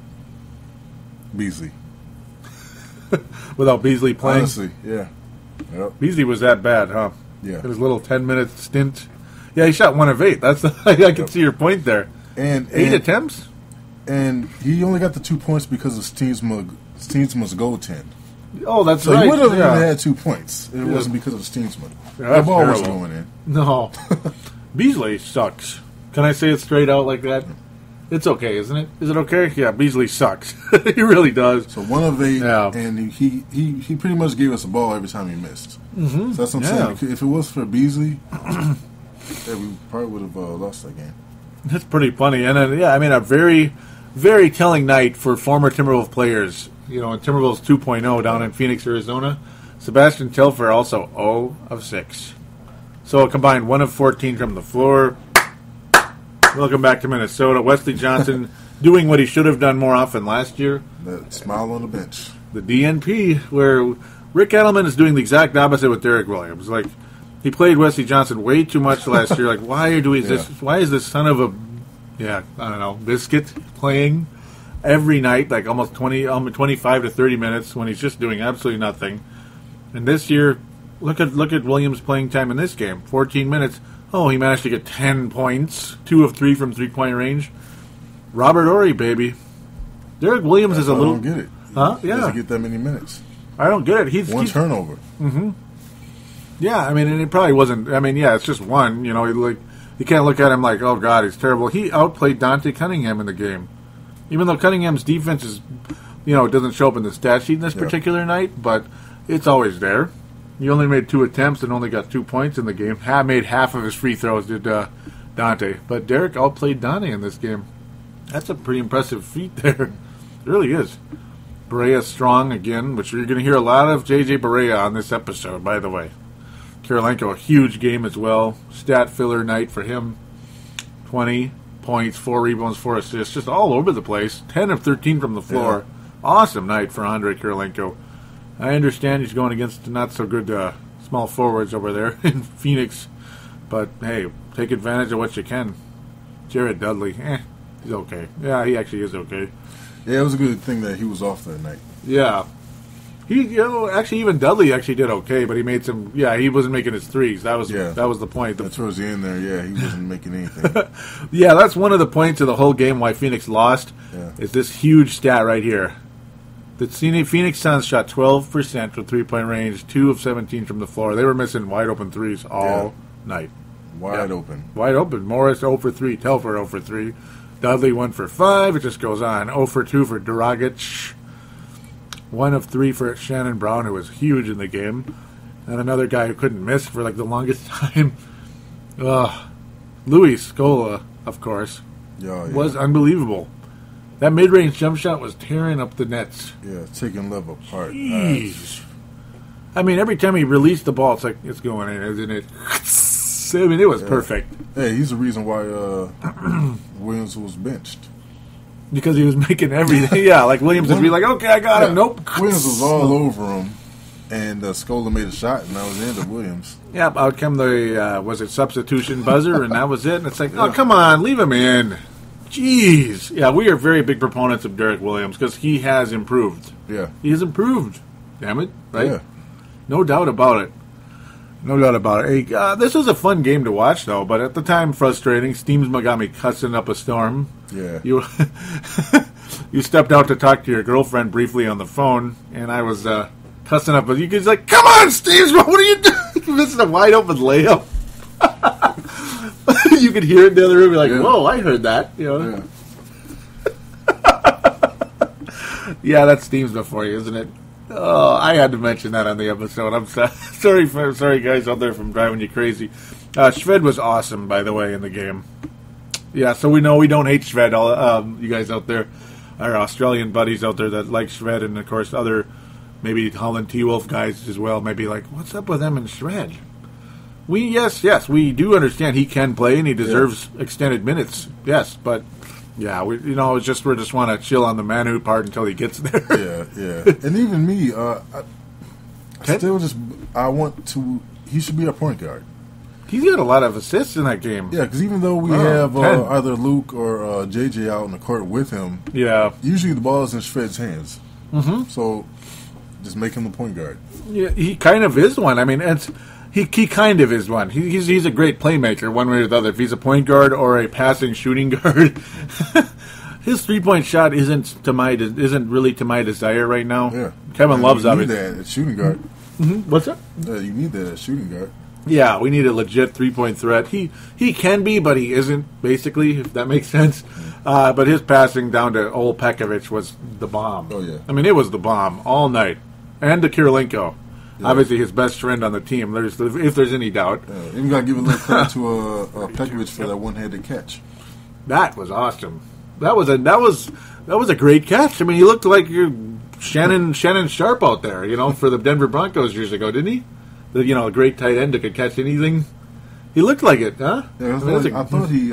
Beasley. Without Beasley playing? Honestly, yeah. Yep. Beasley was that bad, huh? Yeah. His little 10-minute stint. Yeah, he shot 1 of 8. That's I can see your point there. And 8 attempts? And he only got the 2 points because of Steensman's goaltend. Oh, that's so right. So he would have even had 2 points. It wasn't because of Steensman. The ball terrible. wasn't going in. No. Beasley sucks. Can I say it straight out like that? It's okay, isn't it? Is it okay? Yeah, Beasley sucks. He really does. So 1 of 8, and he pretty much gave us a ball every time he missed. Mm-hmm. So that's what I'm saying. If it was for Beasley, we probably would have lost that game. That's pretty funny. And a very, very telling night for former Timberwolves players. You know, in Timberwolves 2.0 down in Phoenix, Arizona. Sebastian Telfair also 0 of 6. So a combined 1 of 14 from the floor. Welcome back to Minnesota. Wesley Johnson doing what he should have done more often last year. That smile on the bench. The DNP, where Rick Edelman is doing the exact opposite with Derek Williams. Like, he played Wesley Johnson way too much last year. Like, why is this son of a, I don't know, biscuit playing every night, like almost 25 to 30 minutes when he's just doing absolutely nothing. And this year, look at Williams' playing time in this game. 14 minutes. Oh, he managed to get 10 points, 2 of 3 from three-point range. Robert Horry, baby. Derek Williams is a little... I don't get it. Huh? He doesn't get that many minutes. I don't get it. He's turnover. Mm-hmm. Yeah, I mean, and it probably wasn't... I mean, it's just one. You know, you can't look at him like, oh, God, he's terrible. He outplayed Dante Cunningham in the game. Even though Cunningham's defense is, it doesn't show up in the stat sheet this particular night, but it's always there. He only made 2 attempts and only got 2 points in the game. Made half of his free throws, did Dante. But Derek outplayed Dante in this game. That's a pretty impressive feat there. It really is. Barea strong again, which you're going to hear a lot of J.J. Barea on this episode, by the way. Kirilenko, a huge game as well. Stat filler night for him. 20 points, 4 rebounds, 4 assists, just all over the place. 10 of 13 from the floor. Yeah. Awesome night for Andrei Kirilenko. I understand he's going against not so good small forwards over there in Phoenix, but hey, take advantage of what you can. Jared Dudley, he's okay. Yeah, he actually is okay. Yeah, it was a good thing that he was off that night. Yeah. Actually, even Dudley actually did okay, but he made some. Yeah, he wasn't making his threes. That was the point. Towards the end there, he wasn't making anything. Yeah, that's one of the points of the whole game why Phoenix lost. Yeah. Is this huge stat right here? The Phoenix Suns shot 12% from three-point range, 2 of 17 from the floor. They were missing wide-open threes all night. Wide open. Wide open. Morris 0 for 3, Telfair 0 for 3. Dudley 1 for 5. It just goes on. 0 for 2 for Dragic. 1 of 3 for Shannon Brown, who was huge in the game. And another guy who couldn't miss for like the longest time. Louis Scola, of course, was unbelievable. That mid-range jump shot was tearing up the nets. Yeah, taking Love apart. Jeez. I mean, every time he released the ball, it's like, it's going in, isn't it? I mean, it was perfect. Hey, he's the reason why Williams was benched. Because he was making everything. Yeah, like Williams would be like, okay, I got him. Nope. Williams was all over him, and Scola made a shot, and that was the end of Williams. Yeah, out came the, substitution buzzer, and that was it. And it's like, oh, come on, leave him in. Jeez. Yeah, we are very big proponents of Derek Williams because he has improved. Yeah. He has improved. Damn it. Right? Yeah. No doubt about it. No doubt about it. Hey, this was a fun game to watch, though, but at the time, frustrating. Steams got me cussing up a storm. Yeah. You stepped out to talk to your girlfriend briefly on the phone, and I was cussing up. But you guys like, come on, Steams, what are you doing? This is a wide open layup. You could hear it in the other room. You're like, whoa, I heard that. Yeah. Yeah, that steams before you, isn't it? Oh, I had to mention that on the episode. I'm sorry, guys out there, from driving you crazy. Shved was awesome, by the way, in the game. Yeah, so we know we don't hate Shved. All you guys out there, our Australian buddies out there that like Shved, and of course other maybe Holland T-Wolf guys as well. Maybe like, what's up with them and Shved? Yes, we do understand he can play and he deserves extended minutes. Yes, but yeah, we just want to chill on the Manu part until he gets there. Yeah. And even me, I want to. He should be our point guard. He's got a lot of assists in that game. Yeah, because even though we have either Luke or JJ out on the court with him, usually the ball is in Shred's hands. Mm-hmm. So just make him the point guard. Yeah, he kind of is one. I mean, he kind of is one. He's a great playmaker, one way or the other. If he's a point guard or a passing shooting guard, his 3-point shot isn't really to my desire right now. Yeah, Kevin loves that. You need that at shooting guard. Mm-hmm. What's that? Yeah, you need that at shooting guard. Yeah, we need a legit 3-point threat. He can be, but he isn't, basically, if that makes sense. But his passing down to old Pekovic was the bomb. Oh, yeah. I mean, it was the bomb all night. And to Kirilenko. Yeah. Obviously, his best friend on the team, if there's any doubt. Even got to give a little credit to Pekovic for that one-handed catch. That was awesome. That was a great catch. I mean, he looked like you're Shannon Sharp out there, for the Denver Broncos years ago, didn't he? A great tight end that could catch anything. He looked like it, huh? Yeah, I thought he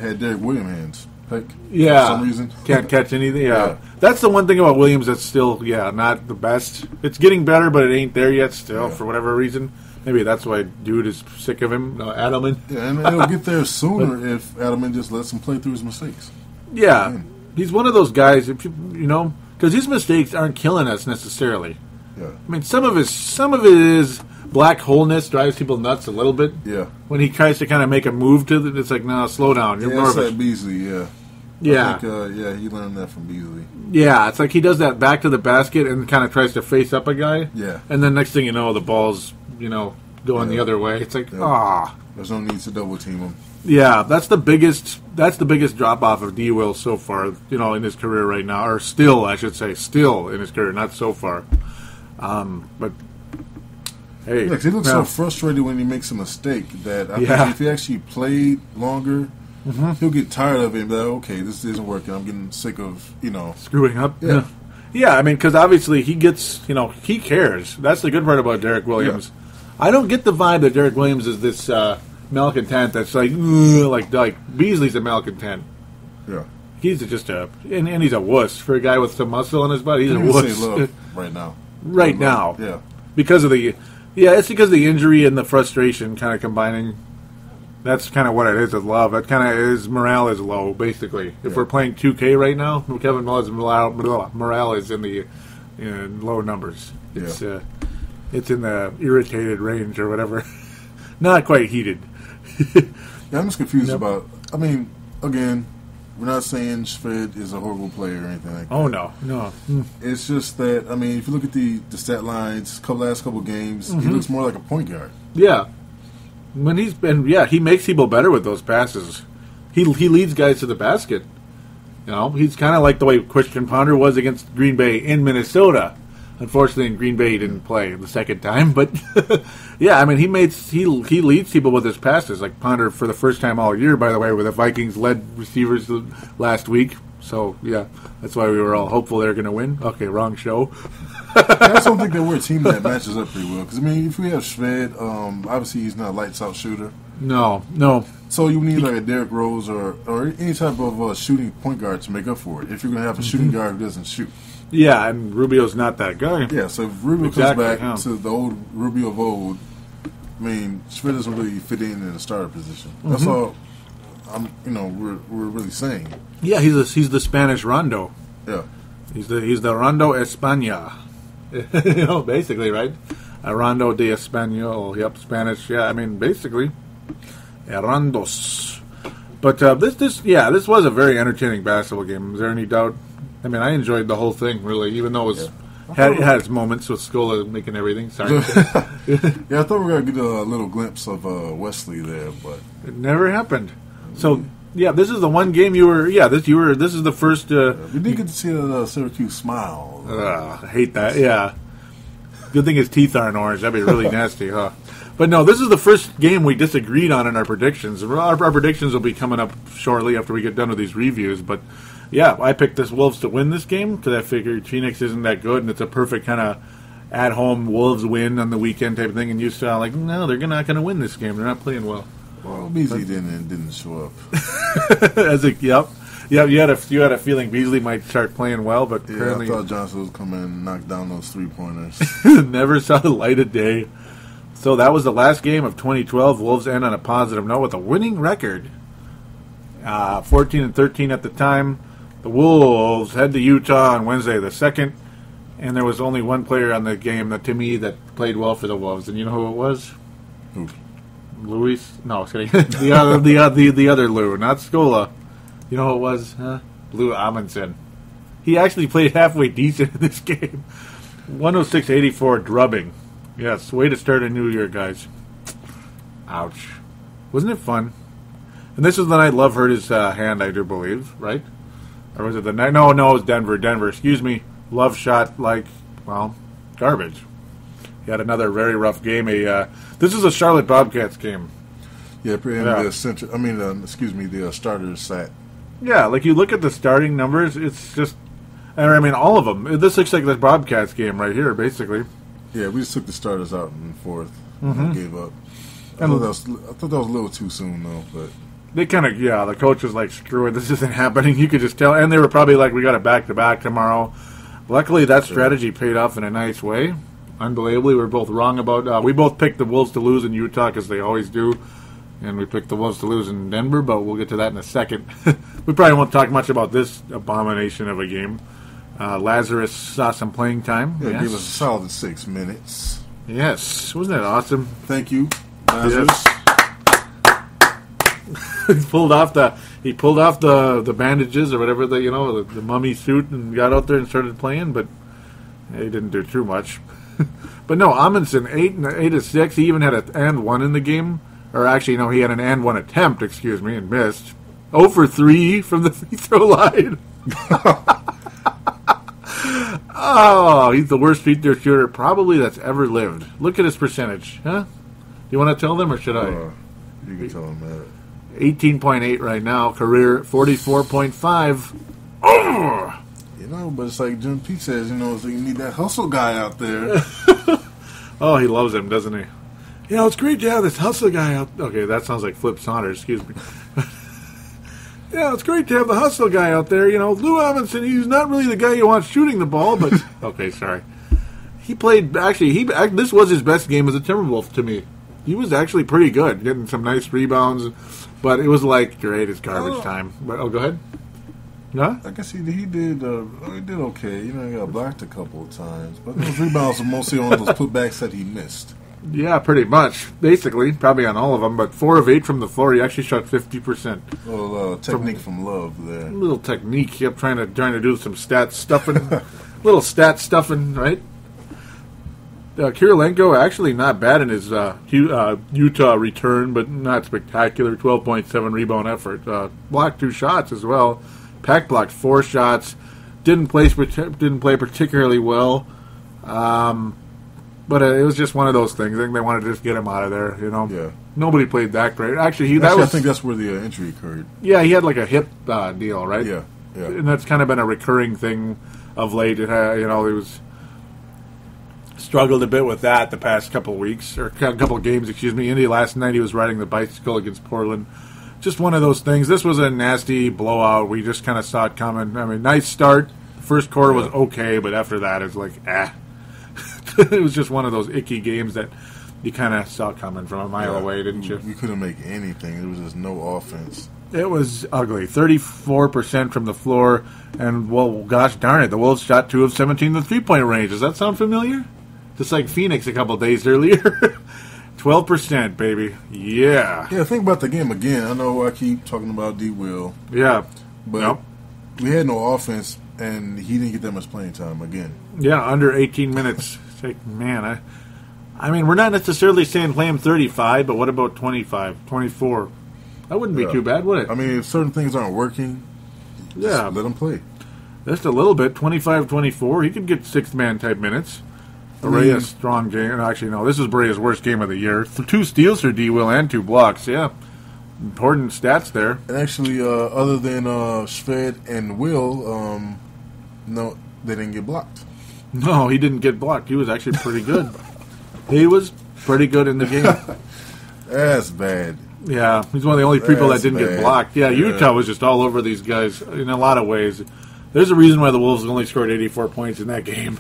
had Derek Williams hands. For some reason. Can't catch anything. Yeah. That's the one thing about Williams that's still, not the best. It's getting better, but it ain't there yet still, for whatever reason. Maybe that's why dude is sick of him, Adelman. Yeah, and it'll get there sooner if Adelman just lets him play through his mistakes. Yeah. He's one of those guys, because his mistakes aren't killing us necessarily. Yeah. I mean, some of it is black holeness drives people nuts a little bit. Yeah. When he tries to kind of make a move to it, it's like, no, slow down. You're nervous. It's like Beasley, yeah. Yeah. I think, he learned that from Beasley. Yeah, it's like he does that back to the basket and kind of tries to face up a guy. Yeah. And then next thing you know, the ball's, going the other way. It's like, There's no need to double team him. Yeah, that's the biggest drop off of D. Will so far, in his career right now, or still, I should say, still in his career, not so far. But hey, he looks so frustrated when he makes a mistake that I think if he actually played longer, he'll get tired of it and be like, okay, this isn't working. I'm getting sick of screwing up. Yeah. Yeah, I mean, because obviously he gets, he cares. That's the good part about Derek Williams. Yeah. I don't get the vibe that Derek Williams is this malcontent that's like Beasley's a malcontent. Yeah. He's just and he's a wuss. For a guy with some muscle on his body, he's a wuss. Say love right now. Right now. Yeah. Because of it's because of the injury and the frustration kind of combining. That's kind of what it is with love. That kind of is, morale is low, basically. If we're playing 2K right now, Kevin Mullen's morale is in the low numbers. It's it's in the irritated range or whatever. Not quite heated. I'm just confused about, again, we're not saying Shved is a horrible player or anything like that. Oh, no. It's just that, if you look at the stat lines, last couple games, he looks more like a point guard. Yeah. When he makes people better with those passes. He leads guys to the basket. He's kind of like the way Christian Ponder was against Green Bay in Minnesota. Unfortunately, in Green Bay, he didn't play the second time. But, he leads people with his passes. Like Ponder for the first time all year, by the way, where the Vikings led receivers last week. So, that's why we were all hopeful they were going to win. Okay, wrong show. I just don't think that we're a team that matches up pretty well. Because, if we have Shved, obviously he's not a lights-out shooter. No. So you need like a Derrick Rose or any type of shooting point guard to make up for it. If you're going to have a shooting guard who doesn't shoot. Yeah, and Rubio's not that guy. Yeah, so if Rubio comes back to the old Rubio of old, Shved doesn't really fit in the starter position. That's all. We're really saying. Yeah, he's the Spanish Rondo. Yeah, he's the Rondo España. Basically, right? Rondo de Español. Yep, Spanish. Yeah, basically, Rondos. But this was a very entertaining basketball game. Is there any doubt? I enjoyed the whole thing, really, even though it had its moments with Scola making everything. Sorry. I thought we were going to get a little glimpse of Wesley there, but it never happened. So, this is the one game you were. This is the first. We did get to see a Syracuse smile. I hate that. Yeah. Good thing his teeth aren't orange. That'd be really nasty, huh? But no, this is the first game we disagreed on in our predictions. Our predictions will be coming up shortly after we get done with these reviews, but. Yeah, I picked this Wolves to win this game because I figured Phoenix isn't that good, and it's a perfect kind of at home Wolves win on the weekend type of thing, and you saw like, no, they're not going to win this game. They're not playing well. Well, Beasley didn't show up. Yep. You had a feeling Beasley might start playing well, but yeah, apparently I thought Johnson was coming in and knock down those 3-pointers. never saw the light of day. So that was the last game of 2012. Wolves end on a positive note with a winning record, 14-13 at the time. The Wolves head to Utah on Wednesday the 2nd, and there was only one player on the game that to me that played well for the Wolves, and you know who it was? Who? Luis? No, I was kidding. the other Lou, not Scola. You know who it was? Huh? Lou Amundsen. He actually played halfway decent in this game. 106-84 drubbing. Yes, way to start a new year, guys. Ouch. Wasn't it fun? And this was the night Love hurt his hand, I do believe, right? Or was it the night? No, it was Denver. Excuse me. Love shot like, well, garbage. He had another very rough game. This is a Charlotte Bobcats game. Yeah, the starters sat. Yeah, like you look at the starting numbers, it's just, I mean, all of them. This looks like the Bobcats game right here, basically. Yeah, we just took the starters out in the fourth Mm-hmm. and gave up. I thought that was a little too soon, though. But they kind of, the coach was like, screw it, this isn't happening. You could just tell. And they were probably like, we got a back-to-back tomorrow. Luckily, that strategy paid off in a nice way. Unbelievably, we were both wrong about, we both picked the Wolves to lose in Utah, because they always do. And we picked the Wolves to lose in Denver, but we'll get to that in a second. We probably won't talk much about this abomination of a game. Lazarus saw some playing time. yeah, Yes. give us a solid 6 minutes. Yes. Wasn't that awesome? Thank you, Lazarus. Yes. He pulled off the bandages or whatever, the mummy suit, and got out there and started playing, but he didn't do too much. But no, Amundsen, 8 of 6. He even had an and 1 in the game. Or actually, no, he had an and 1 attempt, and missed. 0 for 3 from the free throw line. Oh, he's the worst free throw shooter probably that's ever lived. Look at his percentage, huh? You want to tell them or should I? You can tell him that. 18.8 right now, career 44.5. Oh! But it's like Jim Pete says, so you need that hustle guy out there. Oh, he loves him, doesn't he? It's great to have this hustle guy out. Okay, that sounds like Flip Saunders, excuse me. It's great to have the hustle guy out there. Lou Amundsen, he's not really the guy you want shooting the ball, but... Okay, sorry. He played, actually, this was his best game as a Timberwolf to me. He was actually pretty good, getting some nice rebounds, but it was like, great, it's garbage time. But, go ahead. No? I guess he did okay. He got blocked a couple of times. But those rebounds were mostly on those putbacks that he missed. Yeah, pretty much. Basically, probably on all of them. But 4 of 8 from the floor, he actually shot 50%. A little technique from Love there. A little technique. He kept trying to do some stat stuffing. Little stat stuffing, right? Kirilenko actually not bad in his Utah return, but not spectacular. 12.7 rebound effort. Blocked 2 shots as well. Pack blocked 4 shots. Didn't play particularly well. But it was just one of those things. I think they wanted to just get him out of there. Yeah. Nobody played that great. Actually, I think that's where the injury occurred. Yeah, he had like a hip deal, right? Yeah. And that's kind of been a recurring thing of late. He was struggled a bit with that the past couple of weeks or a couple of games. Indy last night he was riding the bicycle against Portland. Just one of those things. This was a nasty blowout. We just kind of saw it coming. I mean, nice start. First quarter was okay, but after that it's like, It was just one of those icky games that you kind of saw coming from a mile away, didn't you? We couldn't make anything. There was just no offense. It was ugly. 34% from the floor, and, well, gosh darn it, the Wolves shot 2 of 17 in the three-point range. Does that sound familiar? Just like Phoenix a couple days earlier. 12%, baby. Yeah. Yeah, think about the game again. I know I keep talking about D. Will. Yeah. But we had no offense, and he didn't get that much playing time again. Yeah, under 18 minutes. It's like, man, I mean, we're not necessarily saying play him 35, but what about 25, 24? That wouldn't be too bad, would it? I mean, if certain things aren't working, just let him play. Just a little bit. 25-24. He could get sixth-man type minutes. Berea's strong game. Actually, no, this is Berea's worst game of the year. 2 steals for D. Will and 2 blocks. Yeah. Important stats there. And actually, other than Shved and Will, no, they didn't get blocked. No, he didn't get blocked. He was actually pretty good. He was pretty good in the game. That's bad. Yeah, he's one of the only people that That's didn't get bad. blocked. Yeah, Utah was just all over these guys in a lot of ways. There's a reason why the Wolves only scored 84 points in that game.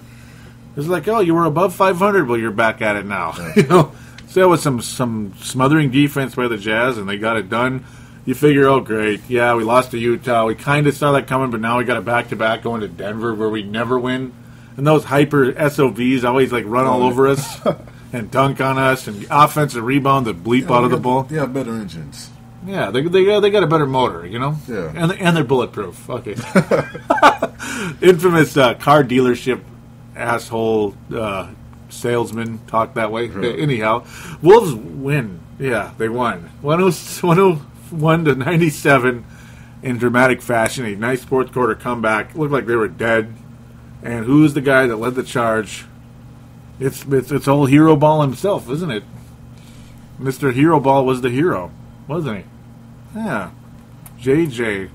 It's like, oh, you were above 500, well, you're back at it now. Yeah. So that was some smothering defense by the Jazz, and they got it done. You figure, oh, great, yeah, we lost to Utah. We kind of saw that coming, but now we got a back-to-back going to Denver where we never win. And those hyper SOVs always like run all over us and dunk on us, and offensive rebound that bleep out of the ball. They have better engines. Yeah, they got a better motor, Yeah. and they're bulletproof. Okay. Infamous car dealership asshole salesman talk that way. Right. Anyhow, Wolves win. Yeah, they won. 101 to 97 in dramatic fashion. A nice fourth quarter comeback. Looked like they were dead. And who's the guy that led the charge? It's old Hero Ball himself, isn't it? Mr. Hero Ball was the hero, wasn't he? Yeah. J.J.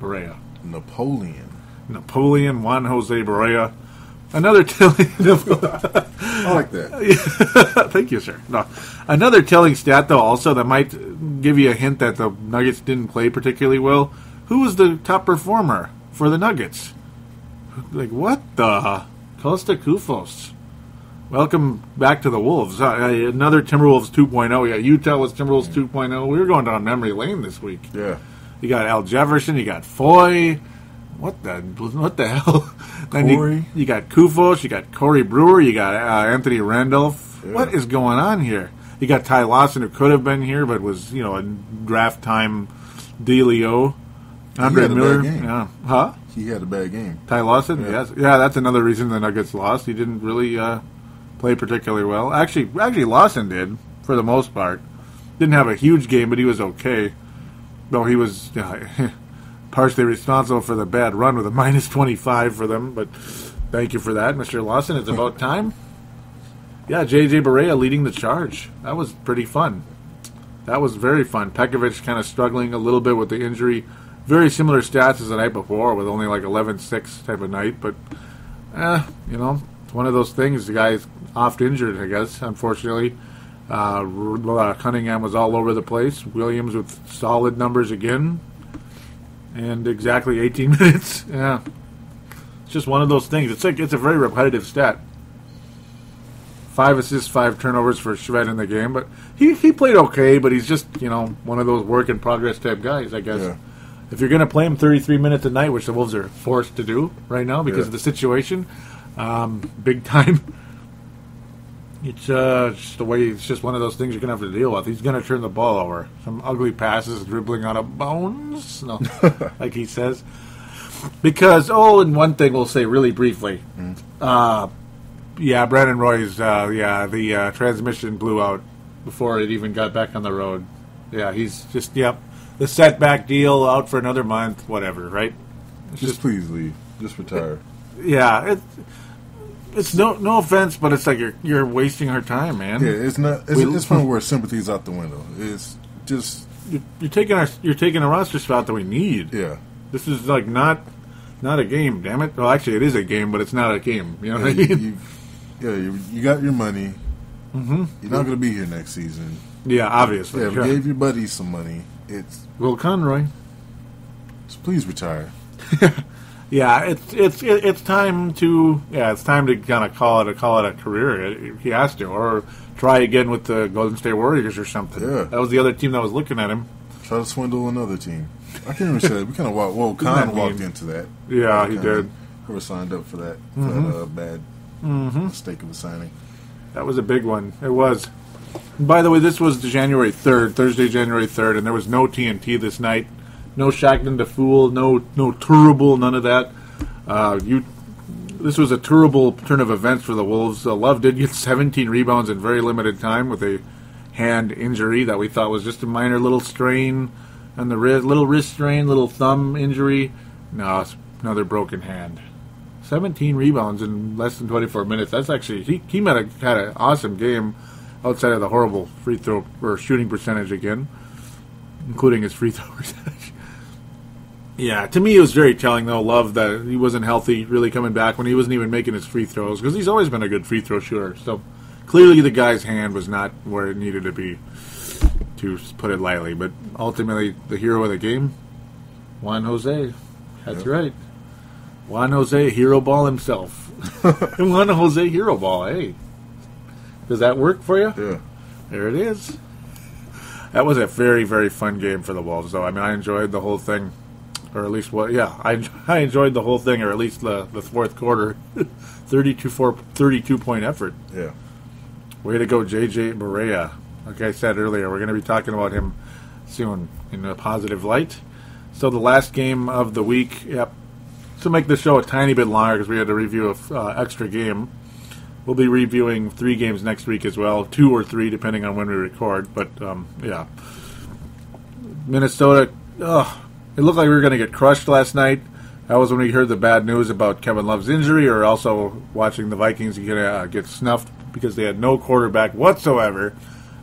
Barea. Napoleon Juan Jose Barea. Another telling... I like that. Thank you, sir. No. Another telling stat, though, also, that might give you a hint that the Nuggets didn't play particularly well. Who was the top performer for the Nuggets? Like, what the... Costa Koufos. Welcome back to the Wolves. Another Timberwolves 2.0. Yeah, Utah was Timberwolves 2.0. We were going down memory lane this week. Yeah. You got Al Jefferson. You got Foy. What the hell? Then you got Koufos. You got Corey Brewer. You got Anthony Randolph. Yeah. What is going on here? You got Ty Lawson, who could have been here, but was a draft time dealio. Andre Miller. Yeah. Huh? He had a bad game. Ty Lawson? Yeah. Yes. Yeah, that's another reason the Nuggets lost. He didn't really play particularly well. Actually, Lawson did, for the most part. Didn't have a huge game, but he was okay. Though he was partially responsible for the bad run with a minus 25 for them. But thank you for that, Mr. Lawson. It's about time. Yeah, J.J. Barea leading the charge. That was pretty fun. That was very fun. Pekovic kind of struggling a little bit with the injury. Very similar stats as the night before, with only like 11-6 type of night. But, it's one of those things. The guy's oft injured, I guess, unfortunately. Cunningham was all over the place. Williams with solid numbers again. And exactly 18 minutes. Yeah. It's just one of those things. It's a very repetitive stat. 5 assists, 5 turnovers for Shved in the game. But he played okay, but he's just, one of those work-in-progress type guys, I guess. Yeah. If you're going to play him 33 minutes a night, which the Wolves are forced to do right now because of the situation, big time, it's just the way. It's just one of those things you're going to have to deal with. He's going to turn the ball over. Some ugly passes, dribbling out of bounds, like he says. Because, and one thing we'll say really briefly. Brandon Roy's, the transmission blew out before it even got back on the road. Yeah, he's just, the setback deal, out for another month, whatever, right? Just please leave. Just retire. It's no offense, but it's like you're wasting our time, man. Yeah, it's not. It's one where sympathy's out the window. It's just you're taking a roster spot that we need. Yeah, this is like not a game. Damn it! Well, actually, it is a game, but it's not a game. You know what I mean? You got your money. Mm-hmm. You're not going to be here next season. Yeah, obviously. Yeah, we gave your buddies some money. It's Will Conroy. Just please retire. Yeah, it's time to kind of call it a career. He has to, or try again with the Golden State Warriors or something. Yeah, that was the other team that was looking at him. Try to swindle another team. I can't even say that. We kind of walked into that. Yeah, he did. Whoever signed up for that, for that bad mistake of a signing. That was a big one. It was. By the way, this was January 3rd, Thursday, January 3rd, and there was no TNT this night. No Shackman to Fool, no Turable, none of that. This was a terrible turn of events for the Wolves. Love did get 17 rebounds in very limited time with a hand injury that we thought was just a minor little strain on the wrist, little wrist strain, little thumb injury. No, it's another broken hand. 17 rebounds in less than 24 minutes. That's actually, he had an awesome game outside of the horrible free throw or shooting percentage again, including his free throw percentage. Yeah, to me it was very telling, though. Love that he wasn't healthy, really coming back when he wasn't even making his free throws, because he's always been a good free throw shooter. So clearly the guy's hand was not where it needed to be, to put it lightly. But ultimately, the hero of the game, Juan Jose. That's right. Juan Jose, hero ball himself. Juan Jose, hero ball. Hey, does that work for you? Yeah. There it is. That was a very, very fun game for the Wolves, though. I mean, I enjoyed the whole thing. Or at least, I enjoyed the whole thing, or at least the fourth quarter. 32-point effort. Yeah. Way to go, J.J. Barea. Like I said earlier, we're going to be talking about him soon in a positive light. So the last game of the week, to make the show a tiny bit longer because we had to review an extra game. We'll be reviewing 3 games next week as well, 2 or 3 depending on when we record. But, Minnesota, it looked like we were going to get crushed last night. That was when we heard the bad news about Kevin Love's injury, or also watching the Vikings get snuffed because they had no quarterback whatsoever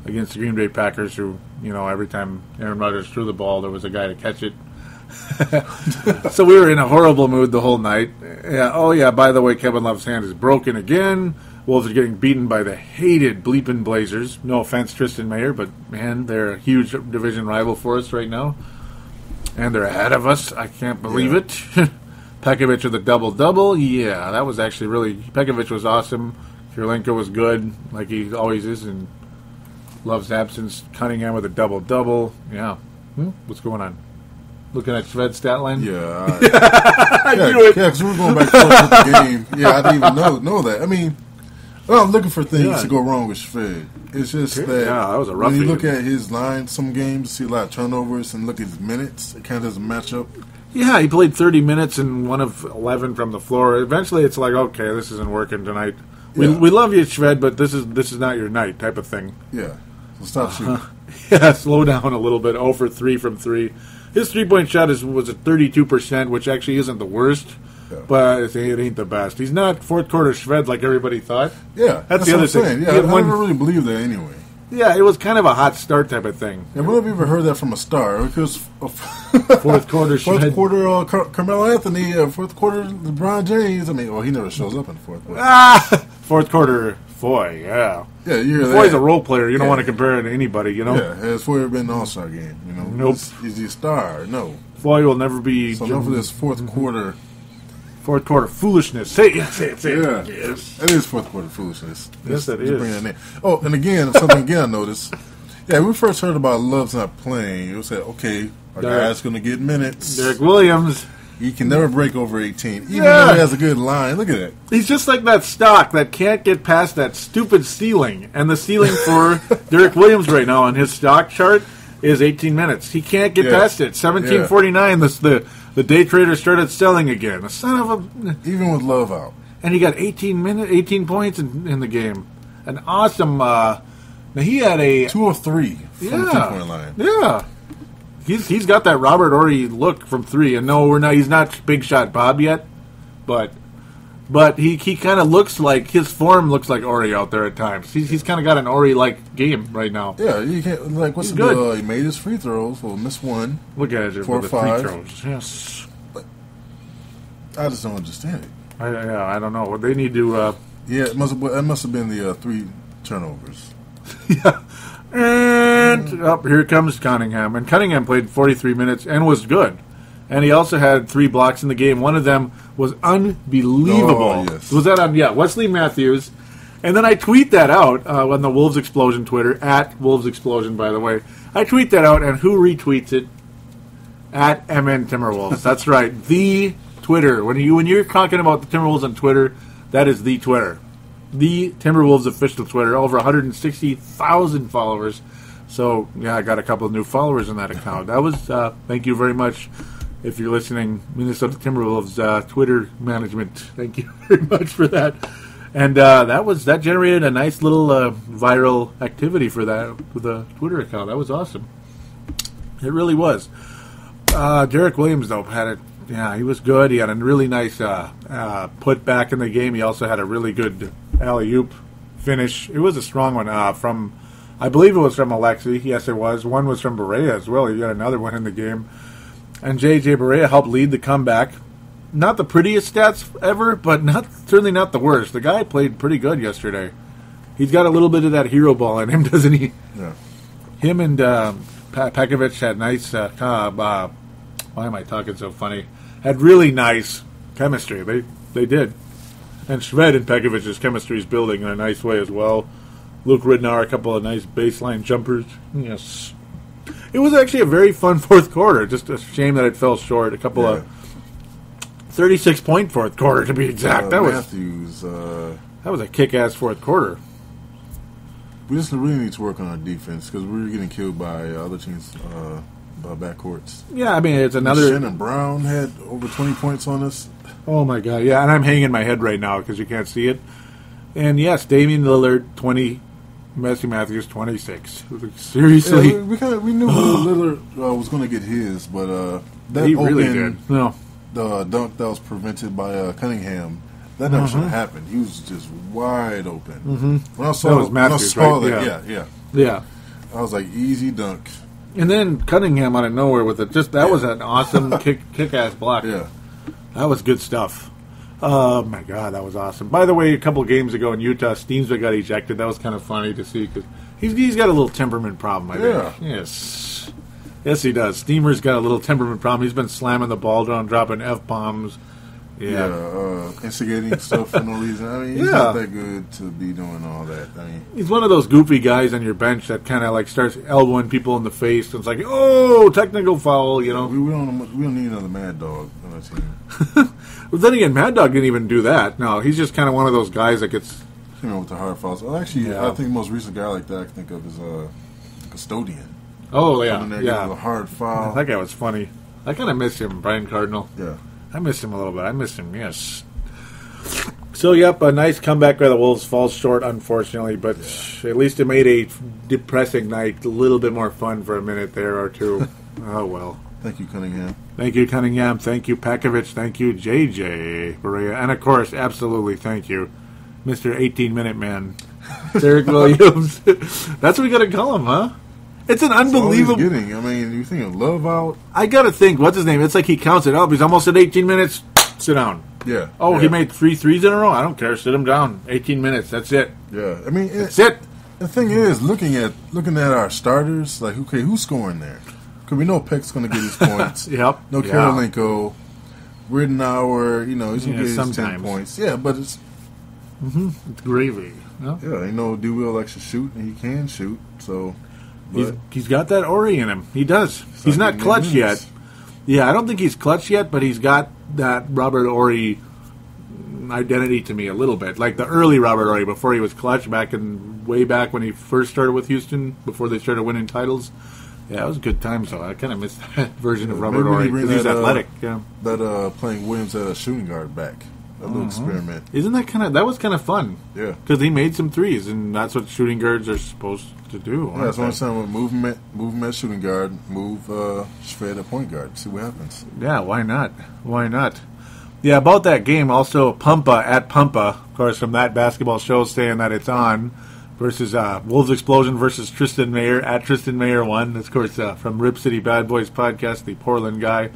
against the Green Bay Packers, who, every time Aaron Rodgers threw the ball, there was a guy to catch it. So we were in a horrible mood the whole night. By the way, Kevin Love's hand is broken again. Wolves are getting beaten by the hated bleeping Blazers. No offense, Tristan Mayer, but, man, they're a huge division rival for us right now. And they're ahead of us. I can't believe it. Pekovic with a double-double. Yeah, that was actually really... Pekovic was awesome. Kirilenko was good, like he always is. And Love's absence. Cunningham with a double-double. Yeah. What's going on? Looking at Shved's stat line? Yeah. I knew it. Yeah, because we were going back and forth with the game. Yeah, I didn't even know that. I mean, I'm looking for things to go wrong with Shved. It's just that, that was a rough when you game. look at his line, some games, see a lot of turnovers, and look at his minutes, it kind of doesn't match up. Yeah, he played 30 minutes and 1 of 11 from the floor. Eventually, it's like, okay, this isn't working tonight. We love you, Shved, but this is not your night type of thing. Yeah, so stop shooting. Yeah, slow down a little bit. 0 for 3 from 3. His three-point shot was at 32%, which actually isn't the worst, but it ain't the best. He's not fourth-quarter Shved like everybody thought. Yeah, that's the what other I'm thing. saying. Yeah, I never really believed that anyway. Yeah, it was kind of a hot start type of thing. Yeah, when have you ever heard that from a star? Because fourth-quarter Shved. Fourth-quarter Carmelo Anthony, fourth-quarter LeBron James. I mean, he never shows up in the fourth quarter. Fourth-quarter Foy, yeah. Yeah, you hear that. Foy's a role player. You don't want to compare it to anybody, Yeah, has Foy ever been in the All-Star game? Nope. Is he a star? No. Foy will never be... So enough of this fourth-quarter... Fourth-quarter foolishness. Say it. Yeah, Yes. that is fourth-quarter foolishness. Yes, it You is. bring that name. Oh, and again, something again I noticed. Yeah, we first heard about Love's not playing. It said, okay, our guy's going to get minutes. Derek Williams... He can never break over 18, even though he has a good line. Look at that. He's just like that stock that can't get past that stupid ceiling. And the ceiling for Derek Williams right now on his stock chart is 18 minutes. He can't get past it. 17:49, the day trader started selling again. The son of a... Even with Love out. And he got 18 points in the game. An awesome... now he had a... 2 of 3 from the 2-point line. Yeah. He's got that Robert Horry look from 3, and no, he's not Big Shot Bob yet, but he kind of looks like, his form looks like Horry out there at times. He's kind of got an Horry-like game right now. Yeah, you can't, what's the deal? He made his free throws, missed 1. Look at it, 4 or 5. free throws. Yes. But I just don't understand it. I don't know. They need to... it must have been the 3 turnovers. Yeah. And here comes Cunningham. And Cunningham played 43 minutes and was good. And he also had 3 blocks in the game. One of them was unbelievable. Oh, yes. Was that on, Wesley Matthews. And then I tweet that out on the Wolves Explosion Twitter, at Wolves Explosion, by the way. I tweet that out, and who retweets it? At MN Timberwolves. That's right. The Twitter. When you're talking about the Timberwolves on Twitter, that is the Twitter. The Timberwolves official Twitter, over 160,000 followers. So, I got a couple of new followers on that account. That was, thank you very much. If you're listening, Minnesota Timberwolves Twitter management, thank you very much for that. And that generated a nice little viral activity for the Twitter account. That was awesome. It really was. Derek Williams, though, had it. Yeah, he was good. He had a really nice put back in the game. He also had a really good alley-oop finish. It was a strong one from, I believe it was from Alexi. Yes, it was. One was from Barea as well. He had another one in the game. And J.J. Barea helped lead the comeback. Not the prettiest stats ever, but certainly not the worst. The guy played pretty good yesterday. He's got a little bit of that hero ball in him, doesn't he? Yeah. Him and Pekovic had nice... why am I talking so funny? Had really nice chemistry. They did. And Shved and Pekovic's chemistry is building in a nice way as well. Luke Ridnour, a couple of nice baseline jumpers. Yes. It was actually a very fun fourth quarter. Just a shame that it fell short. A couple of 36-point fourth quarter, to be exact. That was a kick-ass fourth quarter. We just really need to work on our defense because we were getting killed by other teams' backcourts. Yeah, I mean, it's another... Shannon Brown had over 20 points on us. Oh, my God. Yeah, and I'm hanging my head right now because you can't see it. And, yes, Damian Lillard, 20... Messi Matthews, 26. Seriously? Yeah, we knew Lillard was going to get his, but that he really did. No. The dunk that was prevented by Cunningham, that never should have happened. He was just wide open. Mm-hmm. When I saw that, yeah, I was like, easy dunk. And then Cunningham out of nowhere with it. That was an awesome kick-ass block. Yeah. That was good stuff. Oh, my God, that was awesome. By the way, a couple games ago in Utah, Steamsville got ejected. That was kind of funny to see because he's got a little temperament problem, I think. Yes. Yes, he does. Steamer's got a little temperament problem. He's been slamming the ball down, dropping F-bombs. Instigating stuff for no reason. I mean, he's not that good to be doing all that. I mean, he's one of those goofy guys on your bench that kind of like starts elbowing people in the face. And it's like, oh, technical foul, you know. We don't need another Mad Dog on our team. But then again, Mad Dog didn't even do that. No, he's just kind of one of those guys that gets... with the hard fouls. Well, actually, I think the most recent guy like that I can think of is Custodian. Oh, yeah. Coming there with a hard foul. That guy was funny. I kind of miss him, Brian Cardinal. Yeah. I miss him a little bit. I miss him, yes. So, yep, a nice comeback by the Wolves. Falls short, unfortunately, but at least it made a depressing night a little bit more fun for a minute there or two. Oh, well. Thank you, Cunningham. Thank you, Cunningham. Thank you, Pekovic. Thank you, J.J. Barea. And, of course, absolutely thank you, Mr. 18-Minute Man, Derek Williams. That's what we got to call him, huh? It's an unbelievable... That's all he's getting. I mean, you think of Love out? I got to think, what's his name? It's like he counts it up. He's almost at 18 minutes. Sit down. Yeah. Oh, he made 3 threes in a row? I don't care. Sit him down. 18 minutes. That's it. Yeah. I mean... That's it. The thing is, looking at our starters, like, okay, who's scoring there? Because we know Peck's going to get his points. Yep. No Karolinko. Ridnour, he's going to get his 10 points. Yeah, but it's... It's gravy. Yeah, D-Will likes to shoot, and he can shoot, so... He's got that Ori in him. He does. He's not clutch yet. Yeah, I don't think he's clutch yet, but he's got that Robert Ori identity to me a little bit. Like the early Robert Ori, before he was clutch, way back when he first started with Houston, before they started winning titles. Yeah, it was a good time, so I kind of missed that version of Robert Ori. He's athletic. That playing Williams at a shooting guard back. A little experiment. Isn't that was kind of fun? Yeah. Because he made some threes, and that's what shooting guards are supposed to do. Yeah, that's what I'm saying. With movement shooting guard, move Shved at point guard. See what happens. Yeah, why not? Why not? Yeah, about that game, also Pumpa at Pumpa, of course, from that basketball show saying that it's on, versus Wolves Explosion versus Tristan Mayer at Tristan Mayer 1. Of course, from Rip City Bad Boys podcast, the Portland guy.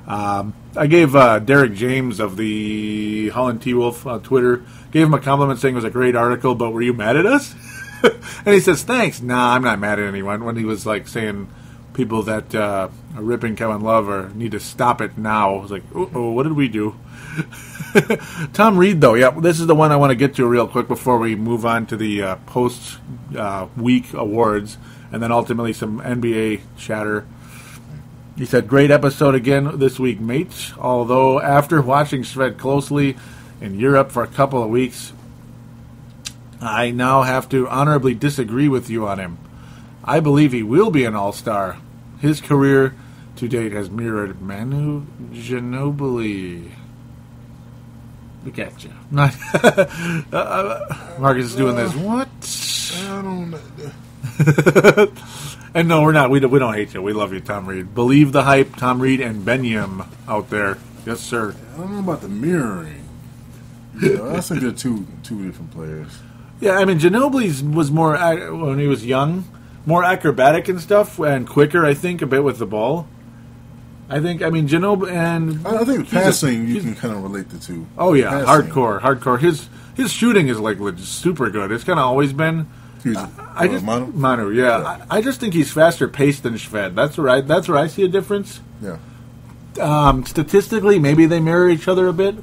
I gave Derek James of the Holland T-Wolf on Twitter, gave him a compliment saying it was a great article, but were you mad at us? And he says, thanks. Nah, I'm not mad at anyone. When he was like saying people that are ripping Kevin Love need to stop it now. I was like, uh-oh, what did we do? Tom Reed, though, this is the one I want to get to real quick before we move on to the post-week awards, and then ultimately some NBA chatter. He said, great episode again this week, mates. Although after watching Shved closely in Europe for a couple of weeks, I now have to honorably disagree with you on him. I believe he will be an all-star. His career to date has mirrored Manu Ginobili. Look at you. Marcus is doing this. What? I don't know. And no, we're not. We don't hate you. We love you, Tom Reed. Believe the hype, Tom Reed and Benyam out there. Yes, sir. I don't know about the mirroring. That's a good two different players. Yeah, I mean, Ginobili's was more, when he was young, more acrobatic and stuff, and quicker, I think, a bit with the ball. I think, Ginobili and... I think passing, you can kind of relate the two. Oh, yeah, Passing. hardcore. His shooting is, like, super good. It's kind of always been... Manu, yeah. I just think he's faster paced than Shved. That's where I see a difference. Yeah. Statistically, maybe they mirror each other a bit,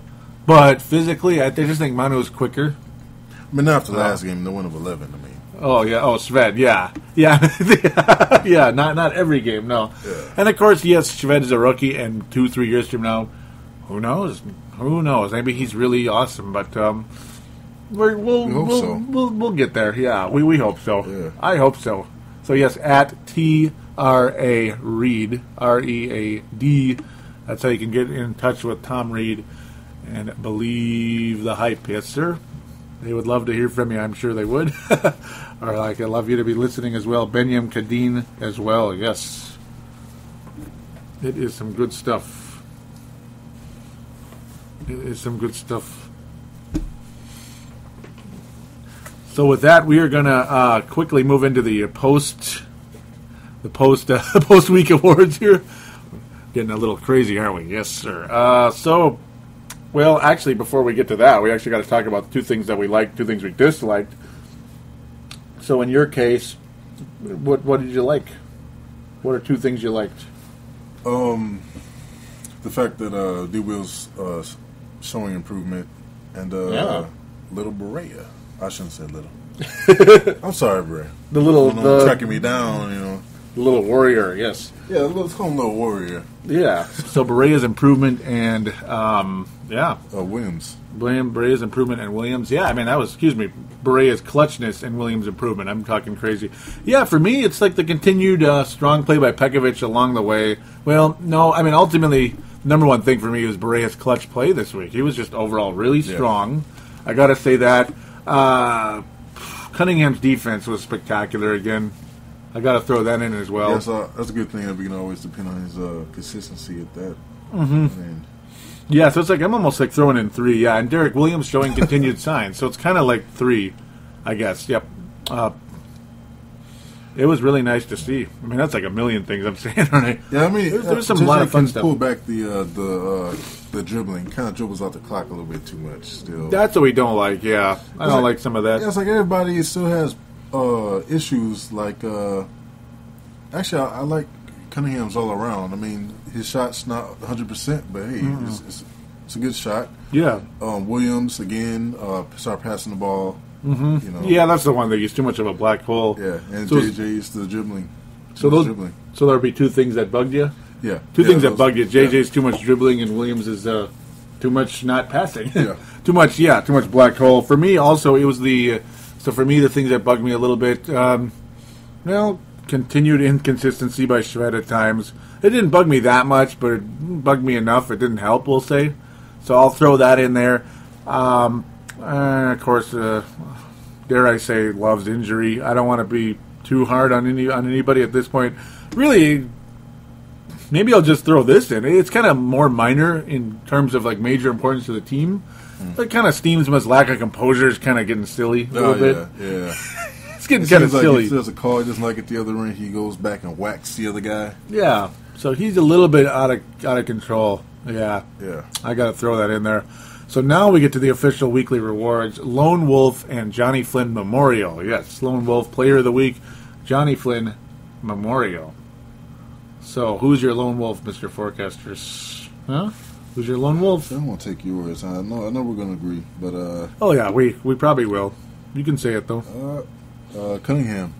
but physically, I just think Manu is quicker. I mean, after the last game, the win of 11, I mean. Oh, yeah. Oh, Shved, yeah. Yeah, not every game, no. Yeah. And, of course, yes, Shved is a rookie, and 2-3 years from now, who knows? Maybe he's really awesome, but we'll get there. Yeah, we hope so. Yeah. I hope so. So, yes, at TRA Reed, READ, that's how you can get in touch with Tom Reed and believe the hype. Yes, sir. They would love to hear from you. I'm sure they would. Or I'd love you to be listening as well. Benyam Kadeen as well. Yes. It is some good stuff. So with that, we are going to quickly move into the post week awards here. Getting a little crazy, aren't we? Yes, sir. Well, actually, before we get to that, we actually got to talk about two things that we liked, two things we disliked. So, in your case, what did you like? What are two things you liked? The fact that D-Will's showing improvement, and little Berea. I shouldn't say little. I'm sorry, Berea. The tracking me down, The little warrior, yes. Yeah, let's call him little warrior. Yeah. So Berea's improvement and Williams. Berea's improvement and Williams. Yeah, Berea's clutchness and Williams' improvement. I'm talking crazy. Yeah, for me, it's like the continued strong play by Pekovic along the way. Well, no, ultimately, number one thing for me was Berea's clutch play this week. He was just overall really strong. I got to say that. Cunningham's defense was spectacular again. I got to throw that in as well. Yeah, so that's a good thing that we can always depend on his consistency at that. Mm-hmm. Yeah, so it's like I'm almost like throwing in 3. Yeah, and Derek Williams showing continued signs, so it's kind of like 3, I guess. Yep. It was really nice to see. That's like a million things I'm saying, aren't I? Yeah, there's some lot of fun stuff. Pull back the dribbling, kind of dribbles out the clock a little bit too much. Still, that's what we don't like. Yeah, I don't like some of that. Yeah, it's like everybody still has issues. Like, actually, I like Cunningham's all around. His shot's not 100%, but hey, it's a good shot. Yeah. Williams again start passing the ball. Mm-hmm. Yeah, that's the one that he's too much of a black hole. Yeah, and so JJ's the dribbling. So there'll be two things that bugged you. Yeah, two things that bugged you. JJ's too much dribbling, and Williams is too much not passing. Yeah, too much black hole. For me, also, it was the things that bugged me a little bit. Continued inconsistency by Shved at times. It didn't bug me that much, but it bugged me enough. It didn't help, we'll say. So I'll throw that in there. Of course, dare I say, Love's injury. I don't want to be too hard on anybody at this point. Really, maybe I'll just throw this in. It's kind of more minor in terms of like major importance to the team. It kind of steams him. His lack of composure is kind of getting silly a little bit. Yeah. It's getting kind of silly. If there's a call, he doesn't like it the other end, he goes back and whacks the other guy. Yeah. So he's a little bit out of control. Yeah. Yeah. I got to throw that in there. So now we get to the official weekly rewards. Lone Wolf and Johnny Flynn Memorial. Yes, Lone Wolf Player of the Week, Johnny Flynn Memorial. So who's your Lone Wolf, Mr. Forecasters? Huh? Who's your Lone Wolf? I won't take yours. I know we're going to agree, but oh yeah, we probably will. You can say it though. Cunningham.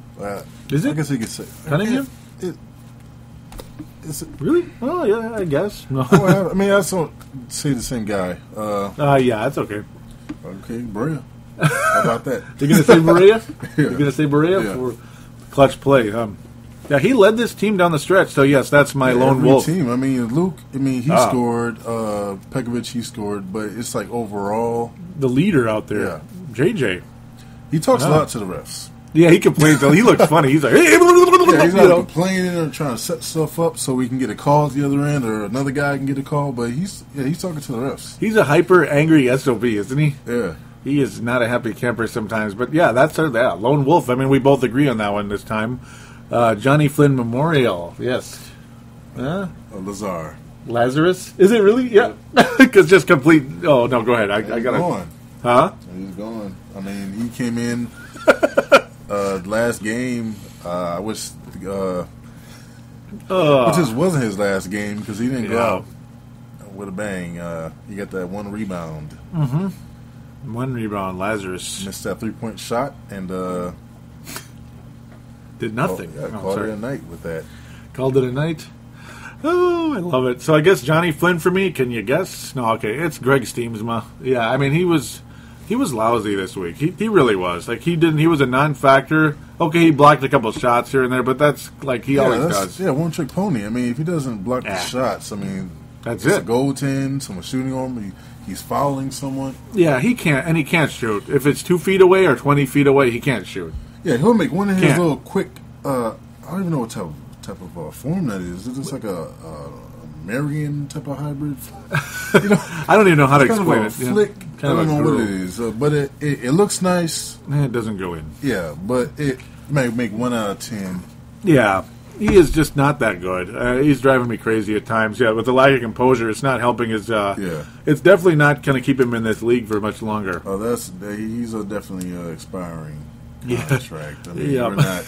Is it? I guess you could say Cunningham. Is it really? Oh yeah, I guess. No. Well, I don't say the same guy. Yeah, that's okay. Okay, Berea. How about that? You're gonna say Berea? Yeah. You're gonna say Berea for clutch play? Yeah, he led this team down the stretch. So yes, that's my Lone Wolf team. Luke. He scored. Pekovic, he scored. But it's like overall the leader out there. Yeah. JJ. He talks a lot to the refs. Yeah, he complains. He looks funny. He's like, hey, he's not complaining or trying to set stuff up so we can get a call at the other end or another guy can get a call. But he's talking to the refs. He's a hyper angry SOB, isn't he? Yeah. He is not a happy camper sometimes. But yeah, that's Lone Wolf. We both agree on that one this time. Johnny Flynn Memorial. Yes. Lazar. Lazarus? Is it really? Yeah. Because just complete. Oh, no, go ahead. I got to. Gone. Huh? He's gone. I mean, he came in last game. I wish. Which just wasn't his last game because he didn't go out with a bang. He got that one rebound. Mm-hmm. One rebound, Lazarus. Missed that 3-point shot and did nothing. Called it a night with that. Called it a night? Oh, I love it. So I guess Johnny Flynn for me. Can you guess? No, okay. It's Greg Steamsma. Yeah, I mean, he was lousy this week. He really was. Like, he was a non-factor. Okay, he blocked a couple of shots here and there, but that's like he always does. Yeah, one-trick pony. I mean, if he doesn't block the shots, I mean, that's it's it. a goaltend, someone's shooting on him, he's fouling someone. Yeah, he can't shoot. If it's 2 feet away or 20 feet away, he can't shoot. Yeah, he'll make one of his little quick, I don't even know what type of form that is. Is this like a Marion type of hybrid? I don't even know how to explain it. Flick. I don't know what it is, but it looks nice. It doesn't go in. Yeah, but it may make 1 out of 10. Yeah, he is just not that good. He's driving me crazy at times. Yeah, with the lack of composure, it's not helping his. It's definitely not going to keep him in this league for much longer. Oh, he's definitely expiring contract. I mean, we're not,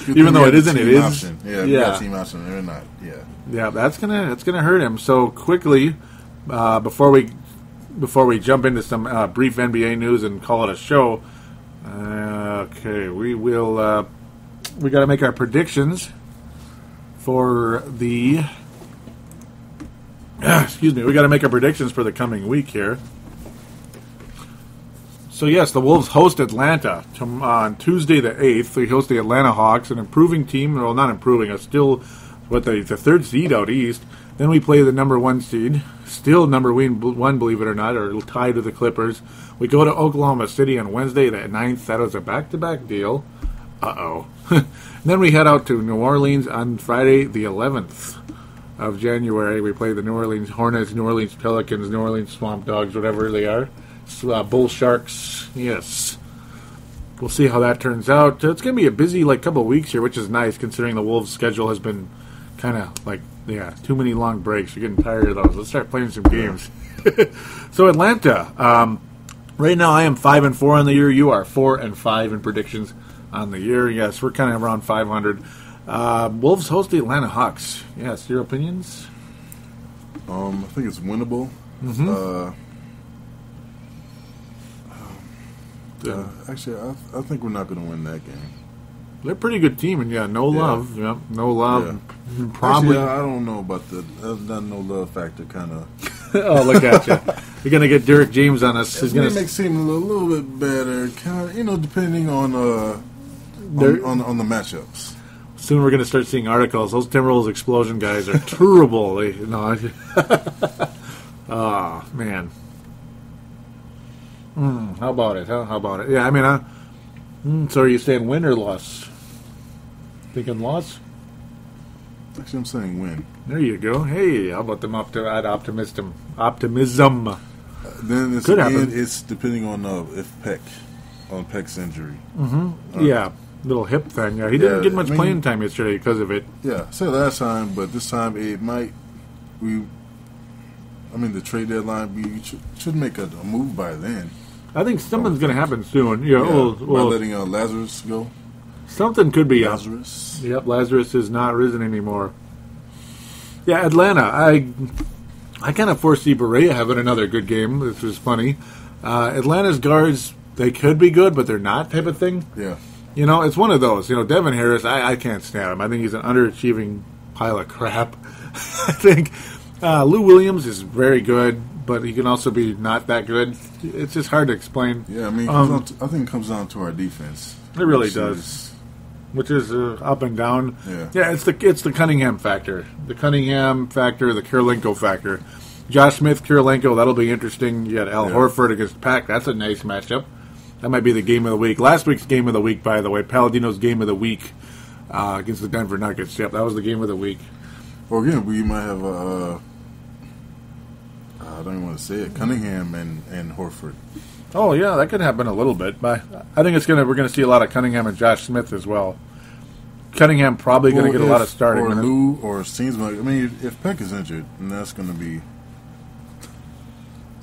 even though it isn't, it is. Option. Yeah, we got team option. They're not. Yeah, that's gonna hurt him. So quickly, before we jump into some brief NBA news and call it a show, okay, we will. We got to make our predictions for the. Excuse me. We got to make our predictions for the coming week here. So yes, the Wolves host Atlanta on Tuesday the 8th. They host the Atlanta Hawks, an improving team. Well, not improving. It's still the third seed out east. Then we play the number 1 seed, still number 1, believe it or not, or tied with the Clippers. We go to Oklahoma City on Wednesday the 9th. That was a back-to-back deal. Uh-oh. Then we head out to New Orleans on Friday the 11th of January. We play the New Orleans Hornets, New Orleans Pelicans, New Orleans Swamp Dogs, whatever they are. Bull Sharks, yes. We'll see how that turns out. It's going to be a busy couple of weeks here, which is nice considering the Wolves' schedule has been kind of too many long breaks. You're getting tired of those. Let's start playing some games. So Atlanta, right now I am 5-4 on the year. You are 4-5 in predictions on the year. Yes, we're kind of around 500. Wolves host the Atlanta Hawks. Yes, your opinions? I think it's winnable. Mm-hmm. Actually, I think we're not going to win that game. They're a pretty good team, and no love. Yeah, no love. Yeah. Probably. Actually, I don't know about that no love factor kind of. Oh, look at you. You're going to get Derek James on us. It's going to make it seem a little bit better, kind of, depending on the matchups. Soon we're going to start seeing articles. Those Timberwolves explosion guys are terrible. Oh, man. How about it? How about it? Yeah, I mean, so are you saying win or loss? Thinking loss? Actually, I'm saying win. There you go. Hey, how about them optimism? Then it's depending on Peck's injury. Mm-hmm. Yeah, little hip thing. Yeah, he didn't get much playing time yesterday because of it. Yeah, said last time, but this time it might. The trade deadline. We should make a move by then. I think something's going to happen soon. By letting Lazarus go. Something could be Lazarus. Yep, Lazarus is not risen anymore. Yeah, Atlanta. I kind of foresee Varejao having another good game. This is funny. Atlanta's guards, they could be good, but they're not type of thing. Yeah. It's one of those. Devin Harris, I can't stand him. I think he's an underachieving pile of crap. I think Lou Williams is very good, but he can also be not that good. It's just hard to explain. Yeah, I think it comes down to our defense. It really does. Which is up and down. Yeah, it's the Cunningham factor. The Cunningham factor, the Kirilenko factor. Josh Smith, Kirilenko, that'll be interesting. You got Al Horford against Pack. That's a nice matchup. That might be the game of the week. Last week's game of the week, by the way, Palladino's game of the week against the Denver Nuggets. Yep, that was the game of the week. Well, again, we might have I don't even want to say it, Cunningham and Horford. Oh, yeah, that could happen a little bit. But I think we're going to see a lot of Cunningham and Josh Smith as well. Cunningham probably going to get a lot of starting or minutes. Lou or Seansman. I mean, if Peck is injured, then that's going to be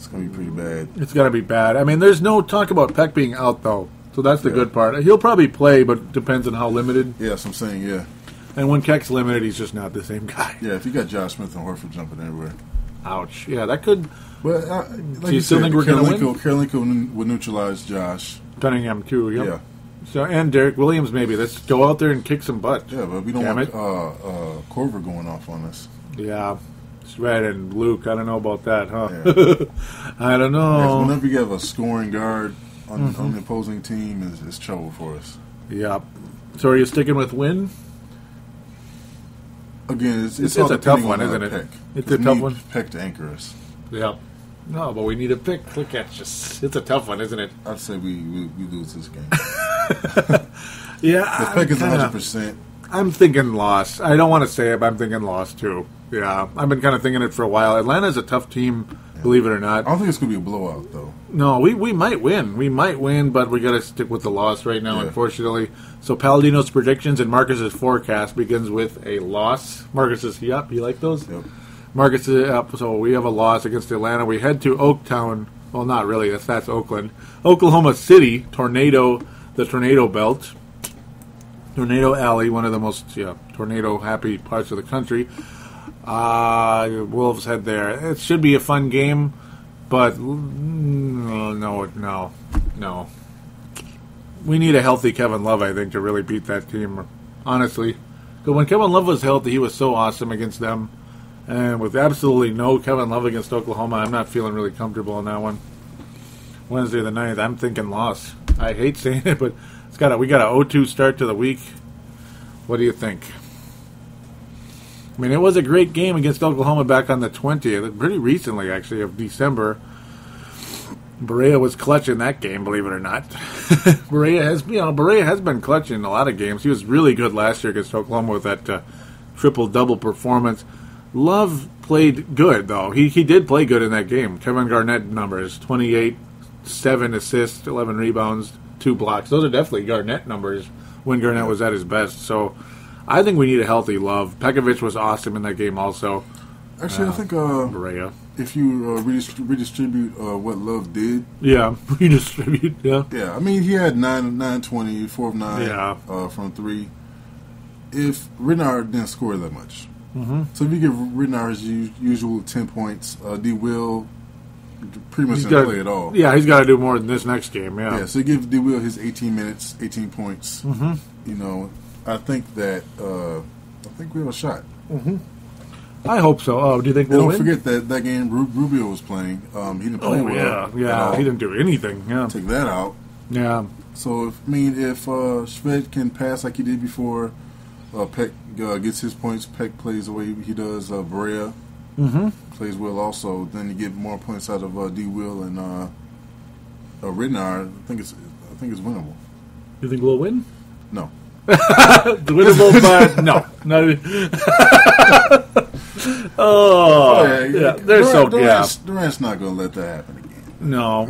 pretty bad. It's going to be bad. I mean, there's no talk about Peck being out though, so that's the good part. He'll probably play, but depends on how limited. Yeah, that's what I'm saying. Yeah. And when Keck's limited, he's just not the same guy. Yeah, if you got Josh Smith and Horford jumping everywhere. Ouch. Yeah, that could. But Do you still think we're going to win? Karolinko would neutralize Josh. Cunningham too. Yep. Yeah. So and Derek Williams maybe. Let's go out there and kick some butt. Yeah, but we don't want Corver going off on us. Yeah. Right, and Luke, I don't know about that, huh? Yeah. I don't know. Yeah, whenever you have a scoring guard on the opposing team, is trouble for us. Yeah. So are you sticking with win? Again, it's a tough one, isn't it? Peck. It's a tough one. Peck to anchor us. Yeah. No, but we need a pick. Look at just. It's a tough one, isn't it? I'd say we lose this game. Yeah. If Peck is 100%. I'm thinking loss. I don't want to say it, but I'm thinking loss too. Yeah. I've been kind of thinking it for a while. Atlanta's a tough team, believe it or not. I don't think it's going to be a blowout, though. No, we might win. We might win, but we got to stick with the loss right now, unfortunately. So Palladino's predictions and Marcus's forecast begins with a loss. Marcus is, yep, you like those? Yep. Marcus is up, so we have a loss against Atlanta. We head to Oaktown. Well, not really. That's Oakland. Oklahoma City, the Tornado Belt. Tornado Alley, one of the most tornado-happy parts of the country. Wolves head there. It should be a fun game, but no. We need a healthy Kevin Love, I think, to really beat that team, honestly. Because when Kevin Love was healthy, he was so awesome against them. And with absolutely no Kevin Love against Oklahoma, I'm not feeling really comfortable in that one. Wednesday the 9th, I'm thinking loss. I hate saying it, but we got an 0-2 start to the week. What do you think? I mean, it was a great game against Oklahoma back on the 20th, pretty recently, actually, of December. Varejao was clutch in that game, believe it or not. Varejao has been clutch in a lot of games. He was really good last year against Oklahoma with that triple-double performance. Love played good, though. He did play good in that game. Kevin Garnett numbers, 28, 7 assists, 11 rebounds, 2 blocks. Those are definitely Garnett numbers when Garnett was at his best. So I think we need a healthy Love. Pekovic was awesome in that game also. Actually, I think Varejao. If you redistribute what Love did. Yeah, redistribute, yeah. Yeah, I mean, he had 9-20, 4 of 9 from 3. If Renard didn't score that much. Mm-hmm. So if you give Renard his usual 10 points, D. Will pretty much didn't play at all. Yeah, he's got to do more than this next game, yeah. Yeah, so you give D. Will his 18 minutes, 18 points. Mm-hmm. You know, I think that we have a shot. Mm-hmm. I hope so. Oh, do you think we'll win? Don't forget that game Rubio was playing. He didn't play well. Yeah, he didn't do anything. Yeah, take that out. Yeah. So if Shved can pass like he did before, Peck gets his points. Peck plays the way he does. Brea plays well also. Then you get more points out of D. Will and Renard. I think it's winnable. You think we'll win? No. Winnable, but no. Durant's not going to let that happen again. No,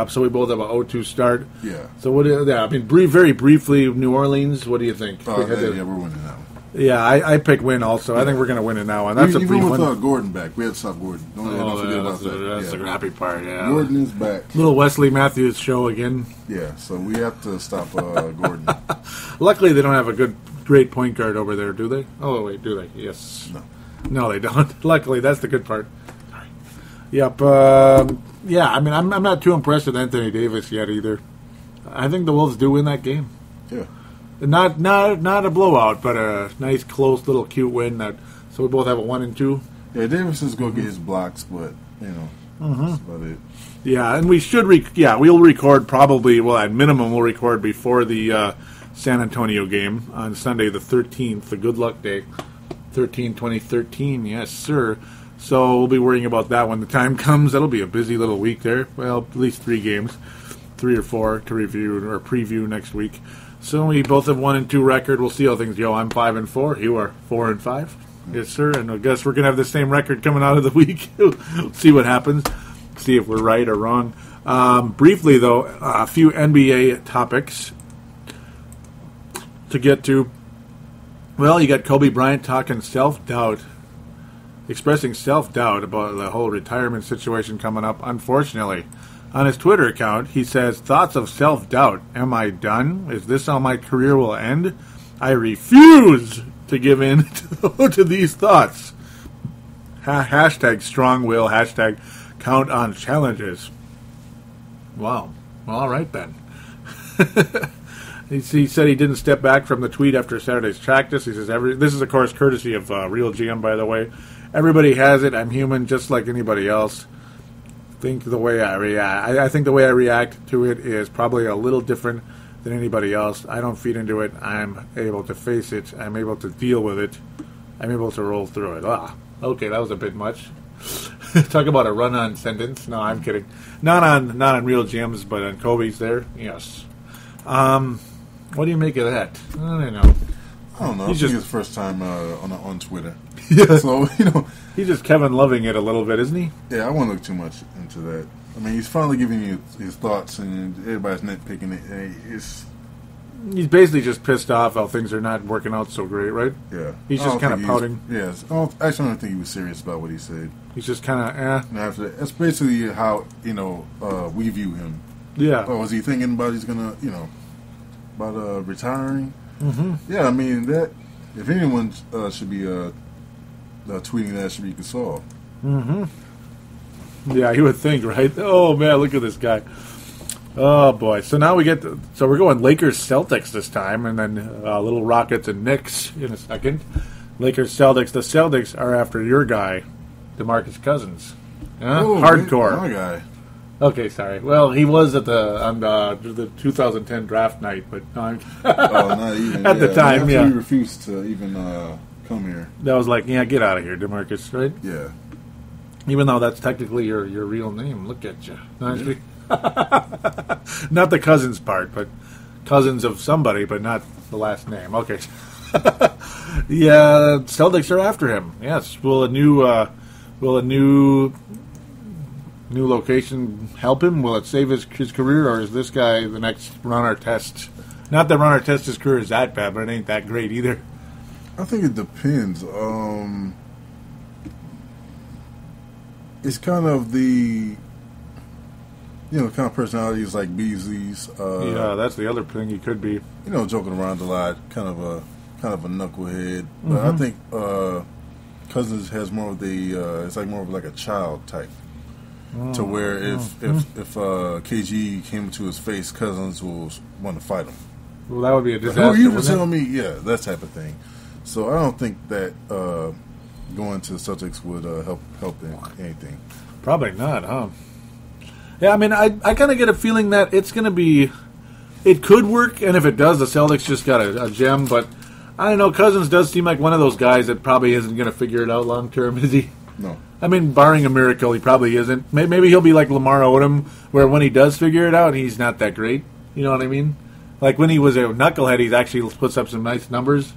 so we both have a 0-2 start. Yeah. So I mean, very briefly, New Orleans. What do you think? We're winning that one. Yeah, I pick win also. I think we're going to win it now. And that's even a brief with one. Gordon back. We had to stop Gordon. Don't forget about that. That's the happy part. Yeah. Gordon is back. Little Wesley Matthews show again. Yeah. So we have to stop Gordon. Luckily, they don't have a great point guard over there, do they? Oh wait, do they? Yes. No, they don't. Luckily, that's the good part. Sorry. Yep. Yeah. I mean, I'm not too impressed with Anthony Davis yet either. I think the Wolves do win that game. Yeah. Not a blowout, but a nice, close, little, cute win. So we both have a 1 and 2. Yeah, Davis is going to get his blocks, but that's about it. Yeah, and we should. We'll record probably. Well, at minimum, we'll record before the San Antonio game on Sunday the 13th, the Good Luck Day, 2013. Yes, sir. So we'll be worrying about that when the time comes. That'll be a busy little week there. Well, at least 3 games, 3 or 4 to review or preview next week. So we both have 1 and 2 record. We'll see how things go. I'm 5 and 4. You are 4 and 5. Yes, sir. And I guess we're gonna have the same record coming out of the week. See what happens. See if we're right or wrong. Briefly, though, a few NBA topics to get to. Well, you got Kobe Bryant talking self-doubt, expressing self-doubt about the whole retirement situation coming up. Unfortunately, on his Twitter account, he says, "Thoughts of self-doubt. Am I done? Is this how my career will end? I refuse to give in to these thoughts. Hashtag strong will. Hashtag count on challenges." Wow. Well, all right then. He said he didn't step back from the tweet after Saturday's practice. He says, this is, of course, courtesy of Real GM, by the way. Everybody has it. I'm human just like anybody else. I think the way I react to it is probably a little different than anybody else. I don't feed into it. I'm able to face it. I'm able to deal with it. I'm able to roll through it. Okay, that was a bit much. Talk about a run-on sentence. No, I'm kidding. Not on Real GM's, but on Kobe's there. Yes. What do you make of that? I don't know. I don't know. It's his first time on Twitter. Yeah. So, he's just Kevin loving it a little bit, isn't he? Yeah, I won't look too much into that. I mean, he's finally giving you his thoughts, and everybody's nitpicking it. He's basically just pissed off how things are not working out so great, right? Yeah. He's just kind of pouting. Yes. I actually don't think he was serious about what he said. He's just kind of, And after that, that's basically how, we view him. Yeah. Oh, is he thinking about he's going to, about retiring? Mm-hmm. Yeah, I mean, that, if anyone should be tweeting that, should be Gasol. Mm-hmm. Yeah, you would think, right? Oh, man, look at this guy. Oh, boy. So now we're going Lakers-Celtics this time, and then little Rockets and Knicks in a second. Lakers-Celtics. The Celtics are after your guy, DeMarcus Cousins. Hardcore. My guy. Okay, sorry. Well, he was on the 2010 draft night, but no, not even. At the time, he refused to even come here. That was like, get out of here, DeMarcus, right? Yeah. Even though that's technically your real name. Look at you. Yeah. Not the Cousins part, but cousins of somebody, but not the last name. Okay. Yeah, Celtics are after him. Yes. Will a new location help him? Will it save his career, or is this guy the next Ron Artest? Not that Ron Artest's career is that bad, but it ain't that great either. I think it depends. It's kind of the kind of personalities like Beasley's. Yeah, that's the other thing he could be. Joking around a lot, kind of a knucklehead. But Mm-hmm. I think Cousins has more of the. It's like more of like a child type. To where if KG came to his face, Cousins will want to fight him. Well, that would be a disaster. Who you were telling me, yeah, that type of thing. So I don't think that going to the Celtics would help anything. Probably not, huh? Yeah, I mean, I kind of get a feeling that it's going to be... It could work, and if it does, the Celtics just got a gem, but I don't know, Cousins does seem like one of those guys that probably isn't going to figure it out long term, is he? No. I mean, barring a miracle, he probably isn't. Maybe he'll be like Lamar Odom, where when he does figure it out, he's not that great. You know what I mean? Like when he was a knucklehead, he's actually puts up some nice numbers.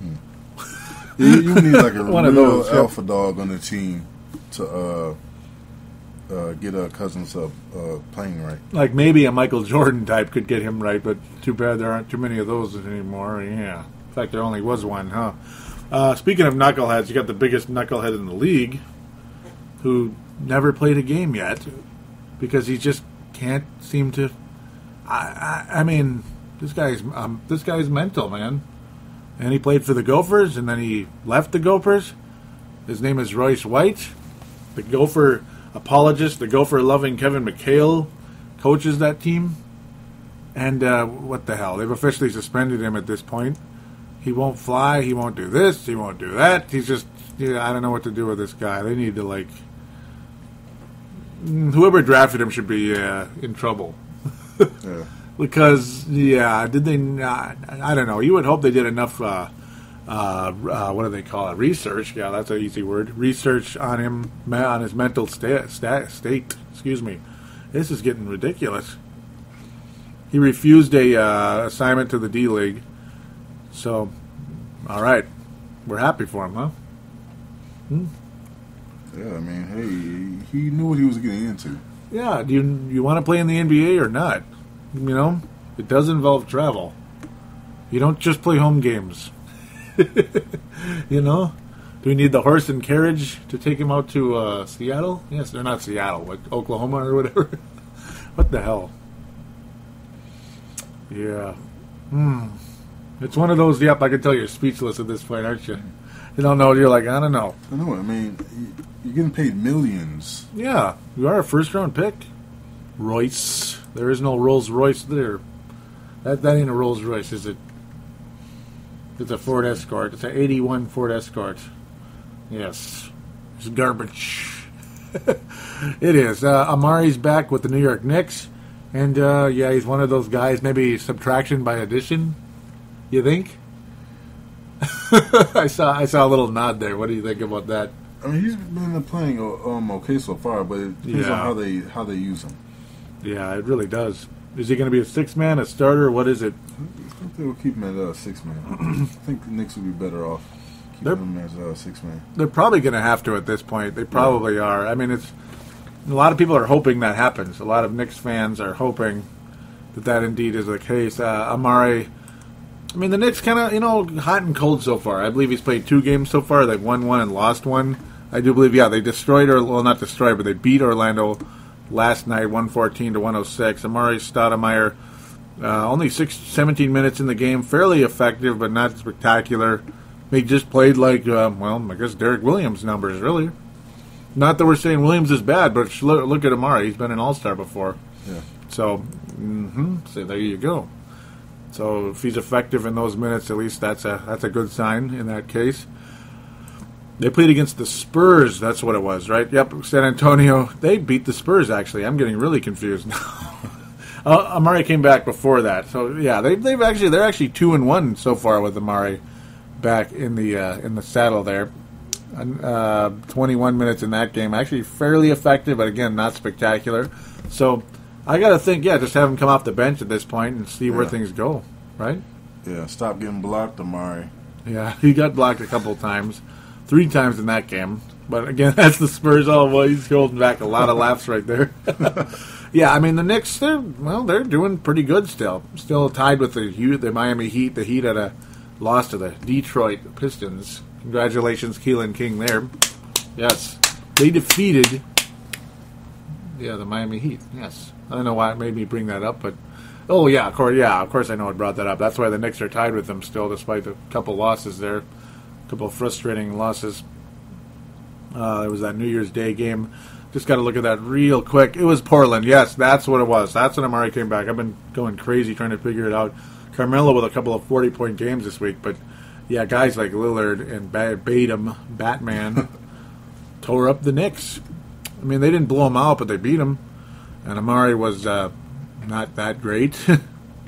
You need like a one real of those, alpha dog on the team to get Cousins up playing right. Like maybe a Michael Jordan type could get him right, but too bad there aren't too many of those anymore. Yeah. In fact, there only was one, huh? Speaking of knuckleheads, you got the biggest knucklehead in the league who never played a game yet because he just can't seem to... I mean, this guy's mental, man. And he played for the Gophers, and then he left the Gophers. His name is Royce White. The Gopher apologist, the Gopher-loving Kevin McHale coaches that team. And what the hell? They've officially suspended him at this point. He won't fly. He won't do this. He won't do that. He's just... I don't know what to do with this guy. They need to, whoever drafted him should be in trouble. Yeah. Because, did they not? I don't know. You would hope they did enough, what do they call it? Research. Yeah, that's an easy word. Research on him, on his mental state. Excuse me. This is getting ridiculous. He refused a assignment to the D-League. So, all right. We're happy for him, huh? Yeah, I mean, hey, he knew what he was getting into. Yeah, do you want to play in the NBA or not? It does involve travel. You don't just play home games. You know? Do we need the horse and carriage to take him out to Seattle? Yes, they're not Seattle, like Oklahoma or whatever. What the hell? Yeah. It's one of those, yep, I can tell you're speechless at this point, aren't you? You don't know, you're like, I don't know. I know, I mean, you're getting paid millions. Yeah, you are a first-round pick. Royce. There is no Rolls Royce there. That ain't a Rolls Royce, is it? It's a Ford Escort. It's an 81 Ford Escort. Yes. It's garbage. It is. Amari's back with the New York Knicks. And, yeah, he's one of those guys, maybe subtraction by addition, you think? I saw a little nod there. What do you think about that? I mean, he's been playing okay so far, but it depends on how they use him. Yeah, it really does. Is he going to be a six-man, a starter? What is it? I think they will keep him at six-man. I think the Knicks would be better off keeping him as six-man. They're probably going to have to at this point. They probably are. I mean, it's a lot of people are hoping that happens. A lot of Knicks fans are hoping that indeed is the case. Amari, I mean, the Knicks kind of, hot and cold so far. I believe he's played 2 games so far. They've won 1 and lost 1. I do believe, they destroyed, not destroyed, but they beat Orlando last night, 114-106. Amari Stoudemire, only 17 minutes in the game, fairly effective, but not spectacular. He just played like, I guess Derek Williams' numbers, really. Not that we're saying Williams is bad, but look at Amari. He's been an all-star before. Yeah. So, so there you go. So if he's effective in those minutes, at least that's a good sign in that case. They played against the Spurs. That's what it was, right? Yep, San Antonio. They beat the Spurs, actually. I'm getting really confused now. Amari came back before that. So, yeah, they're actually 2-1 so far with Amari back in the saddle there. 21 minutes in that game. Actually fairly effective, but again, not spectacular. So I got to think, just have him come off the bench at this point and see where things go, right? Yeah, stop getting blocked, Amari. Yeah, he got blocked a couple of times. 3 times in that game. But again, that's the Spurs. Oh, boy, he's holding back a lot of laughs right there. Yeah, I mean, the Knicks, they're doing pretty good still. Still tied with the Miami Heat. The Heat had a loss to the Detroit Pistons. Congratulations, Keelan King there. Yes. They defeated, the Miami Heat. Yes. I don't know why it made me bring that up, but, of course I know it brought that up. That's why the Knicks are tied with them still, despite a couple losses there. A couple of frustrating losses. It was that New Year's Day game. Just got to look at that real quick. It was Portland. Yes, that's what it was. That's when Amari came back. I've been going crazy trying to figure it out. Carmelo with a couple of 40-point games this week. But, guys like Lillard and Batman, tore up the Knicks. I mean, they didn't blow them out, but they beat them. And Amari was not that great.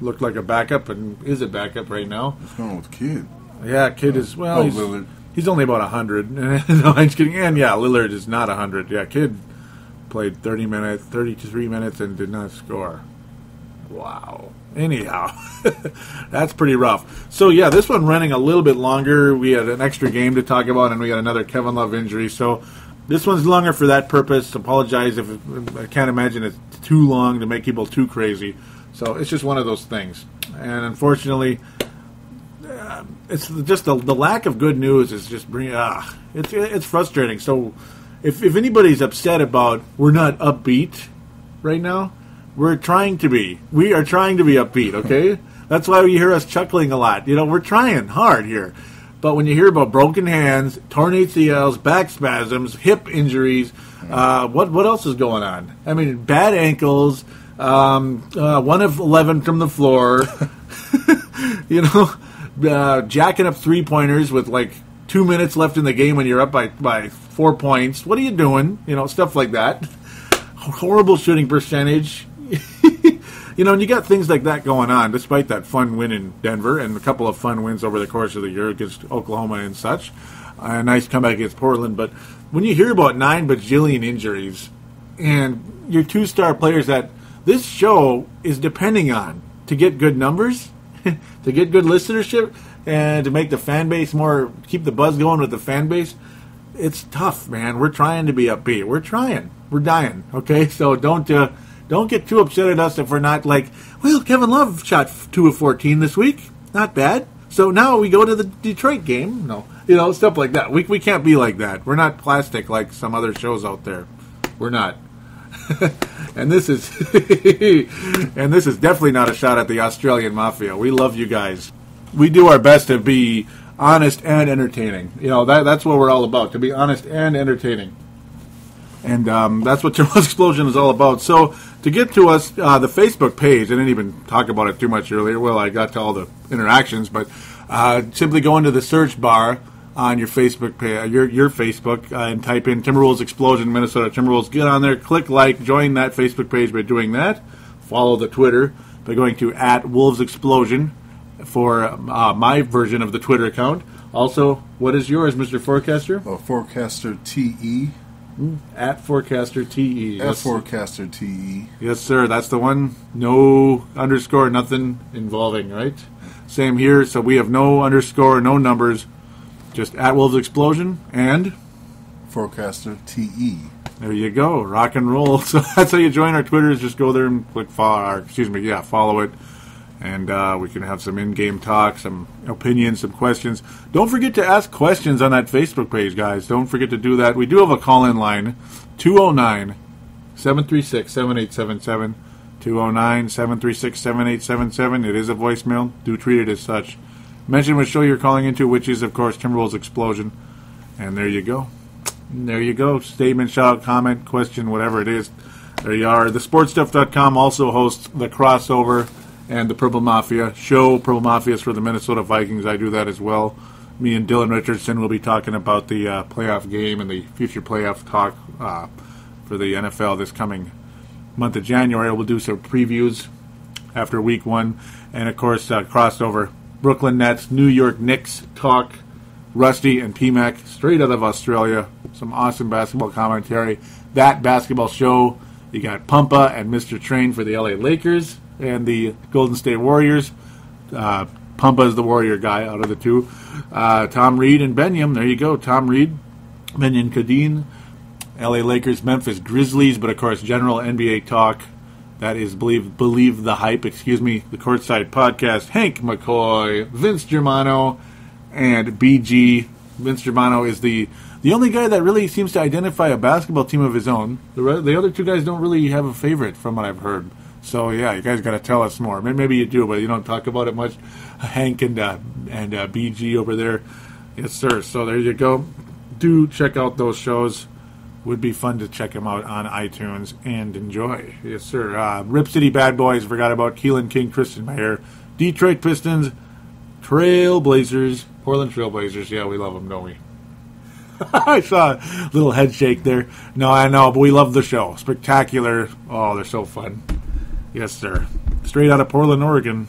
Looked like a backup and is a backup right now. What's going on with Kid? Yeah, Kid is, Lillard. He's only about 100. No, I'm just kidding. And, Lillard is not 100. Yeah, Kid played 33 minutes, and did not score. Wow. Anyhow, that's pretty rough. So, this one running a little bit longer. We had an extra game to talk about, and we got another Kevin Love injury. So, this one's longer for that purpose. Apologize if I can't imagine it's too long to make people too crazy. So, it's just one of those things. And unfortunately, it's just the lack of good news is just it's frustrating. So if anybody's upset about we're not upbeat right now, we are trying to be upbeat, okay? That's why you hear us chuckling a lot. We're trying hard here. But when you hear about broken hands, torn ACLs, back spasms, hip injuries, what else is going on? I mean, bad ankles, 1 of 11 from the floor, jacking up 3-pointers with 2 minutes left in the game when you're up by 4 points. What are you doing? Stuff like that. Horrible shooting percentage. And you got things like that going on, despite that fun win in Denver and a couple of fun wins over the course of the year against Oklahoma and such. A nice comeback against Portland. But when you hear about 9 bajillion injuries and your 2-star players that this show is depending on to get good numbers, to get good listenership, and to make the fan base keep the buzz going with the fan base, it's tough, man. We're trying to be upbeat. We're trying. We're dying, okay? So don't get too upset at us if we're not Kevin Love shot 2 of 14 this week. Not bad. So now we go to the Detroit game. No, stuff like that. We can't be like that. We're not plastic like some other shows out there. We're not. And this is definitely not a shot at the Australian Mafia. We love you guys. We do our best to be honest and entertaining. That's what we're all about, to be honest and entertaining. And that's what Timberwolves Explosion is all about. So to get to us, the Facebook page, I didn't even talk about it too much earlier. Well, I got to all the interactions, but simply go into the search bar on your Facebook page, your Facebook, and type in Timberwolves Explosion, Minnesota Timberwolves. Get on there, click like, join that Facebook page by doing that. Follow the Twitter by going to @WolvesExplosion for my version of the Twitter account. Also, what is yours, Mr. Forecaster? Forecaster TE. @Forecaster TE. Forecaster TE. Yes, sir. That's the one. No underscore, nothing involving, right? Same here. So we have no underscore, no numbers. Just @Wolves Explosion and Forecaster TE. There you go. Rock and roll. So that's how you join our Twitter. Is just go there and click follow. Follow it. And we can have some in-game talk, some opinions, some questions. Don't forget to ask questions on that Facebook page, guys. Don't forget to do that. We do have a call-in line, 209-736-7877, 209-736-7877. It is a voicemail. Do treat it as such. Mention what show you're calling into, which is, of course, Timberwolves Explosion. And there you go. Statement, shout, comment, question, whatever it is. There you are. TheSportsStuff.com also hosts The Crossover and the Purple Mafia show. Purple Mafia is for the Minnesota Vikings. I do that as well. Me and Dylan Richardson will be talking about the playoff game and the future playoff talk for the NFL this coming month of January. We'll do some previews after week 1. And, of course, crossover. Brooklyn Nets, New York Knicks talk. Rusty and PMAC straight out of Australia. Some awesome basketball commentary. That basketball show. You got Pumpa and Mr. Train for the LA Lakers and the Golden State Warriors. Pumpa is the Warrior guy out of the two. Tom Reed and Benyam. There you go. Tom Reed, Benyon Kadeen. LA Lakers, Memphis Grizzlies. But, of course, general NBA talk. That is Believe the Hype. The Courtside Podcast. Hank McCoy, Vince Germano, and BG. Vince Germano is the only guy that really seems to identify a basketball team of his own. The other two guys don't really have a favorite from what I've heard. So, yeah, you guys got to tell us more. Maybe you do, but you don't talk about it much. Hank and BG over there. Yes, sir. So there you go. Do check out those shows. Would be fun to check them out on iTunes and enjoy. Yes, sir. Rip City Bad Boys. Forgot about Keelan King, Christian Mayer. Detroit Pistons. Trailblazers. Portland Trailblazers. Yeah, we love them, don't we? I saw a little head shake there. No, I know, but we love the show. Spectacular. Oh, they're so fun. Yes, sir. Straight out of Portland, Oregon.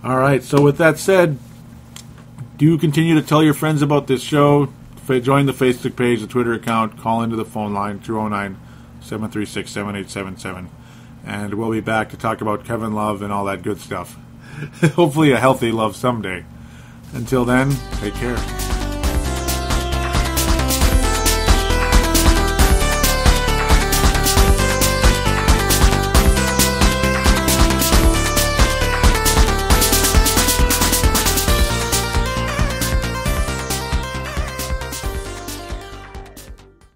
All right, so with that said, do continue to tell your friends about this show. Join the Facebook page, the Twitter account. Call into the phone line, 209-736-7877. And we'll be back to talk about Kevin Love and all that good stuff. Hopefully a healthy Love someday. Until then, take care.